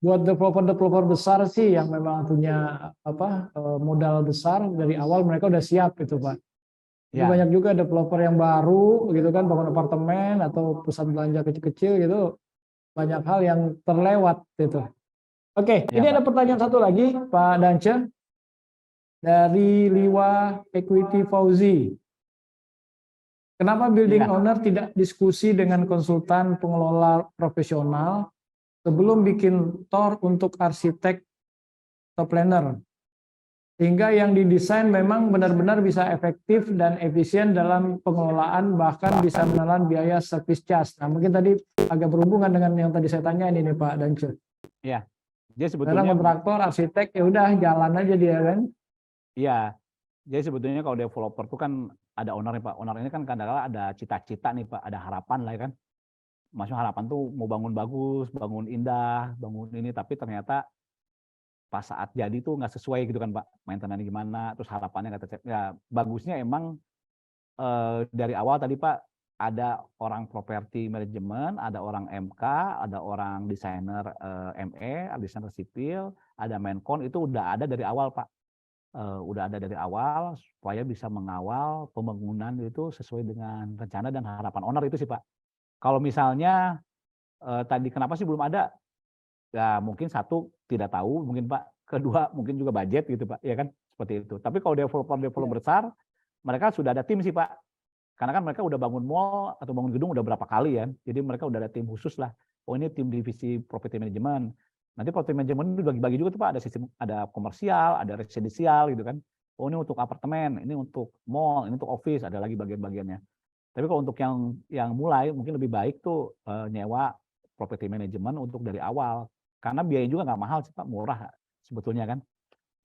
Buat developer besar sih yang memang punya modal besar dari awal mereka udah siap gitu Pak. Jadi Ya, banyak juga developer yang baru gitu kan, bangun apartemen atau pusat belanja kecil-kecil gitu, banyak hal yang terlewat gitu. Oke, ya ini ada Pak. pertanyaan satu lagi Pak Dance dari Liwa Equity Fauzi. Kenapa building Iya, owner tidak diskusi dengan konsultan pengelola profesional sebelum bikin TOR untuk arsitek atau planner? Sehingga yang didesain memang benar-benar bisa efektif dan efisien dalam pengelolaan, bahkan bisa menelan biaya service charge. Nah, mungkin tadi agak berhubungan dengan yang tadi saya tanya ini Pak Dance. iya. Jadi Karena sebetulnya, kontraktor, arsitek, ya udah jalan aja dia kan. iya. Jadi sebetulnya kalau developer itu kan ada ownernya Pak. Owner ini kan kadang-kadang ada cita-cita nih Pak, ada harapan lah ya kan. Maksudnya harapan tuh mau bangun bagus, bangun indah, bangun ini, tapi ternyata pas saat jadi tuh nggak sesuai gitu kan Pak. Maintenance gimana, terus harapannya nggak tercapai. Ya bagusnya emang dari awal tadi Pak ada orang properti manajemen, ada orang MK, ada orang desainer ME, ada desainer sipil, ada Menkon, itu udah ada dari awal Pak. Udah ada dari awal supaya bisa mengawal pembangunan itu sesuai dengan rencana dan harapan owner itu sih Pak. Kalau misalnya tadi kenapa sih belum ada? Ya mungkin satu tidak tahu mungkin Pak, kedua mungkin juga budget gitu Pak, ya kan seperti itu. Tapi kalau developer besar, mereka sudah ada tim sih Pak. Karena kan mereka udah bangun mall atau bangun gedung udah berapa kali ya. Jadi mereka udah ada tim khusus lah. Oh ini tim divisi property management. Nanti property management itu bagi-bagi juga tuh Pak, ada sistem, ada komersial, ada residensial gitu kan. Oh ini untuk apartemen, ini untuk mall, ini untuk office, ada lagi bagian-bagiannya. Tapi kalau untuk yang mulai mungkin lebih baik tuh nyewa property management untuk dari awal. Karena biaya juga nggak mahal sih Pak, murah sebetulnya kan.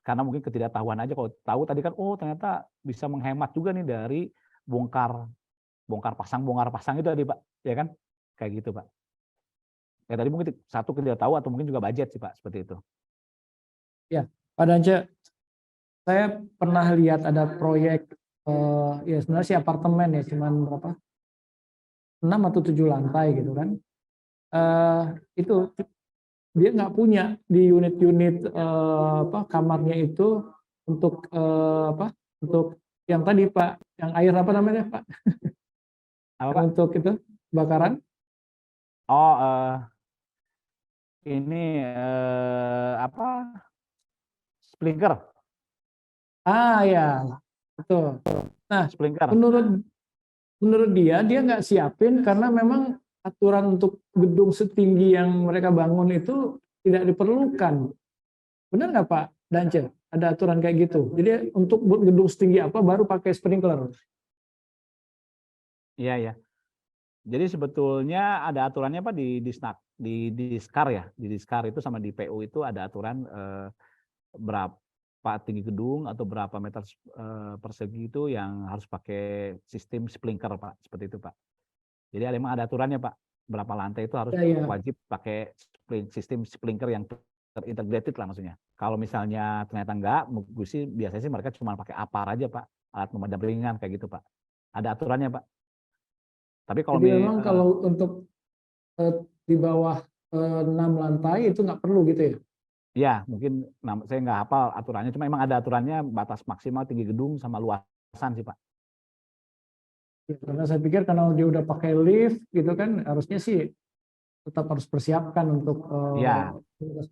Karena mungkin ketidaktahuan aja, kalau tahu tadi kan, oh ternyata bisa menghemat juga nih dari bongkar bongkar pasang itu tadi Pak, ya kan? Kayak gitu Pak. Ya tadi mungkin satu tidak tahu atau mungkin juga budget sih Pak, seperti itu. Ya, Pak Dance, saya pernah lihat ada proyek ya sebenarnya sih apartemen ya, cuman berapa? 6 atau 7 lantai gitu kan. Itu dia nggak punya di unit-unit apa kamarnya itu untuk apa? Untuk yang tadi Pak, yang air apa namanya Pak? Apa Yang Pak? untuk itu bakaran. Oh, ini apa? Sprinkler, Ah ya, betul. Nah, sprinkler. menurut menurut dia nggak siapin karena memang aturan untuk gedung setinggi yang mereka bangun itu tidak diperlukan. Benar nggak Pak Dance? Ada aturan kayak gitu. Jadi untuk gedung setinggi apa baru pakai sprinkler. Iya ya. Jadi sebetulnya ada aturannya Pak di Diskar ya, di Diskar itu sama di PU itu ada aturan berapa tinggi gedung atau berapa meter persegi itu yang harus pakai sistem sprinkler Pak, seperti itu Pak. Jadi memang ada aturannya Pak, berapa lantai itu harus Ya, ya. wajib pakai sistem sprinkler yang terintegrated lah maksudnya. Kalau misalnya ternyata enggak, sih biasanya sih mereka cuma pakai APAR aja Pak, alat pemadam ringan kayak gitu Pak. Ada aturannya Pak. Tapi kalau Jadi memang kalau untuk di bawah 6 lantai itu nggak perlu gitu ya. ya mungkin saya nggak hafal aturannya, cuma memang ada aturannya batas maksimal tinggi gedung sama luasan sih Pak. Ya, karena saya pikir karena dia udah pakai lift gitu kan harusnya sih tetap harus persiapkan untuk Ya,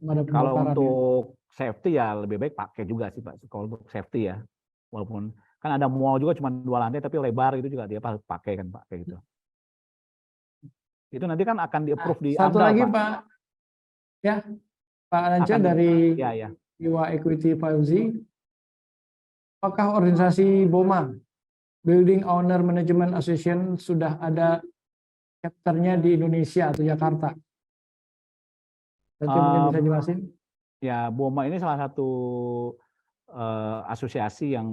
pemadam kalau kebakaran ya. untuk safety ya lebih baik pakai juga sih Pak. Kalau untuk safety ya, walaupun kan ada mall juga cuma 2 lantai tapi lebar itu juga dia pakai kan Pak kayak gitu. Itu nanti kan akan Nah, di-approve di satu AMDAL lagi Pak. Pak ya, Pak Anca Akan di, dari ya ya. Iwa Equity 5Z, apakah organisasi BOMA, Building Owner Management Association, sudah ada chapternya di Indonesia atau Jakarta? Nanti mungkin bisa jelasin. Ya BOMA ini salah satu asosiasi yang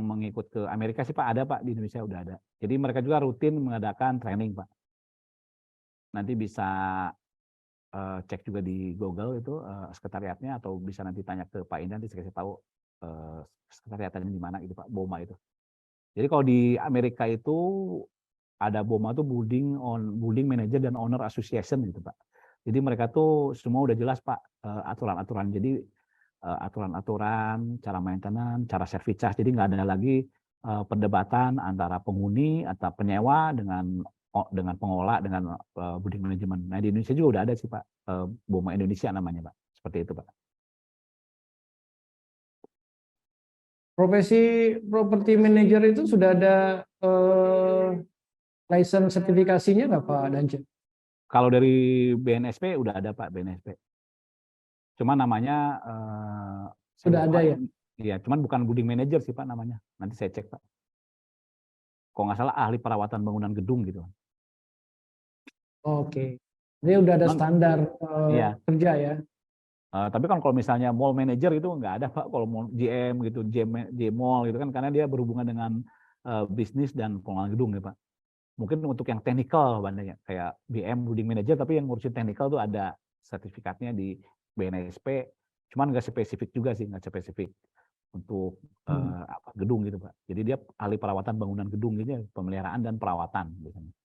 mengikut ke Amerika sih Pak, ada Pak, di Indonesia udah ada. Jadi mereka juga rutin mengadakan training Pak. Nanti bisa cek juga di Google itu sekretariatnya, atau bisa nanti tanya ke Pak Indan, nanti saya kasih tahu sekretariatnya di mana gitu Pak, BOMA itu. Jadi kalau di Amerika itu ada BOMA tuh Building Manager dan Owner Association gitu Pak. Jadi mereka tuh semua udah jelas Pak aturan-aturan. Jadi aturan-aturan, cara maintenance, cara service charge. Jadi nggak ada lagi perdebatan antara penghuni atau penyewa dengan pengelola dengan building management. Nah di Indonesia juga udah ada sih Pak, BOMA Indonesia namanya Pak, seperti itu Pak. Profesi property manager itu sudah ada license sertifikasinya nggak Pak Dance? Kalau dari BNSP udah ada Pak, BNSP. Cuma namanya saya Sudah ada lupa. ya? Iya, cuman bukan building manager sih Pak namanya. Nanti saya cek Pak. Kalau nggak salah ahli perawatan bangunan gedung gitu. Oke. Ini udah ada Cuman, standar iya. kerja ya. Tapi kan kalau misalnya mall manager itu nggak ada Pak, kalau GM gitu, Mall gitu kan, karena dia berhubungan dengan bisnis dan pengelolaan gedung ya Pak. Mungkin untuk yang teknikal bandanya kayak BM building manager, tapi yang ngurusin teknikal tuh ada sertifikatnya di BNSP, cuman nggak spesifik juga sih, nggak spesifik untuk gedung gitu Pak. Jadi dia ahli perawatan bangunan gedung gitu, pemeliharaan dan perawatan biasanya.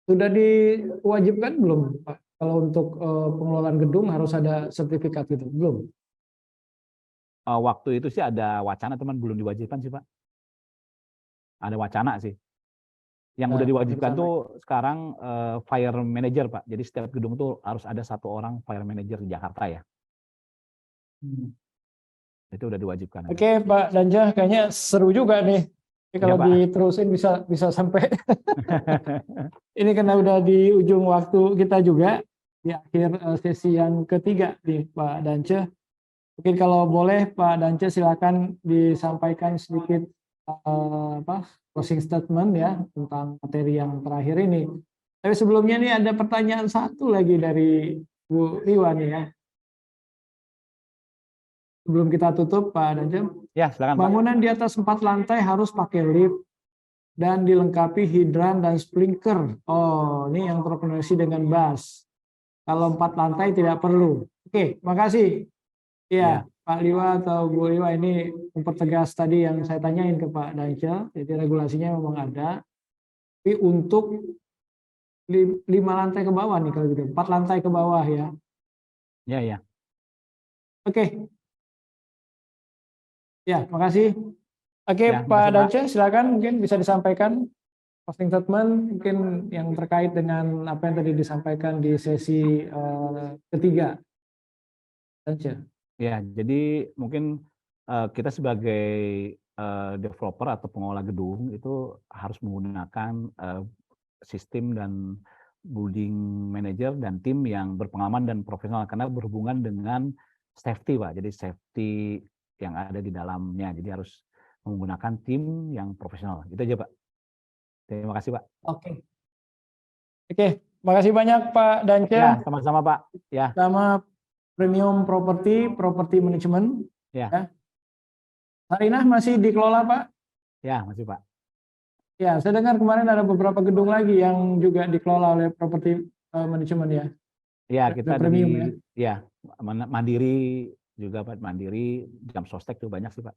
Sudah diwajibkan belum Pak? Kalau untuk pengelolaan gedung harus ada sertifikat gitu, belum? Waktu itu sih ada wacana, teman belum diwajibkan sih Pak. Ada wacana sih. Yang udah diwajibkan tuh sekarang fire manager Pak. Jadi setiap gedung tuh harus ada satu orang fire manager di Jakarta ya. Itu udah diwajibkan. Oke Pak Danja, kayaknya seru juga nih. Kalau Pak. diterusin bisa sampai ini karena udah di ujung waktu kita juga di akhir sesi yang ketiga nih Pak Dance. Mungkin kalau boleh Pak Dance silakan disampaikan sedikit closing statement ya tentang materi yang terakhir ini. Tapi sebelumnya nih ada pertanyaan satu lagi dari Bu Riwa nih ya. Sebelum kita tutup Pak Dance. Ya, silakan Pak. Bangunan di atas 4 lantai harus pakai lift dan dilengkapi hidran dan sprinkler. Oh, ini yang terkoneksi dengan bus. Kalau 4 lantai tidak perlu. Oke, makasih. Ya, Pak Liwa atau Bu Liwa ini mempertegas tadi yang saya tanyain ke Pak Dance. Jadi regulasinya memang ada. Tapi untuk 5 lantai ke bawah nih kalau gitu. 4 lantai ke bawah ya. Ya. Oke. Ya, makasih. Oke, Ya, Pak makasih, Dance, silakan mungkin bisa disampaikan closing statement mungkin yang terkait dengan apa yang tadi disampaikan di sesi ketiga. Dance. Ya, jadi mungkin kita sebagai developer atau pengelola gedung itu harus menggunakan sistem dan building manager dan tim yang berpengalaman dan profesional karena berhubungan dengan safety Pak. Jadi safety yang ada di dalamnya. Jadi harus menggunakan tim yang profesional. Itu aja Pak. Terima kasih Pak. Oke, makasih banyak Pak Dance. Ya, sama-sama Pak. Ya. Sama Premium Property Management. Ya. Sarinah masih dikelola Pak? Ya, masih Pak. Ya, saya dengar kemarin ada beberapa gedung lagi yang juga dikelola oleh Property Management ya. Ya, kita premium ya. Mandiri juga Pak, Mandiri, Jam Sostek tuh banyak sih Pak.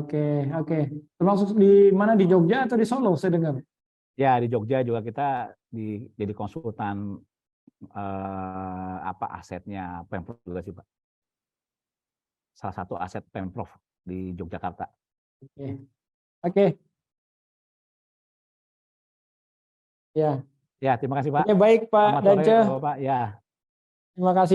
Oke. Termasuk di mana, di Jogja atau di Solo saya dengar? Ya, di Jogja juga kita jadi konsultan asetnya Pemprov juga sih Pak. Salah satu aset Pemprov di Yogyakarta. Oke. Ya. Ya, terima kasih Pak. Oke, baik Pak Dance. Pak. Ya. Terima kasih.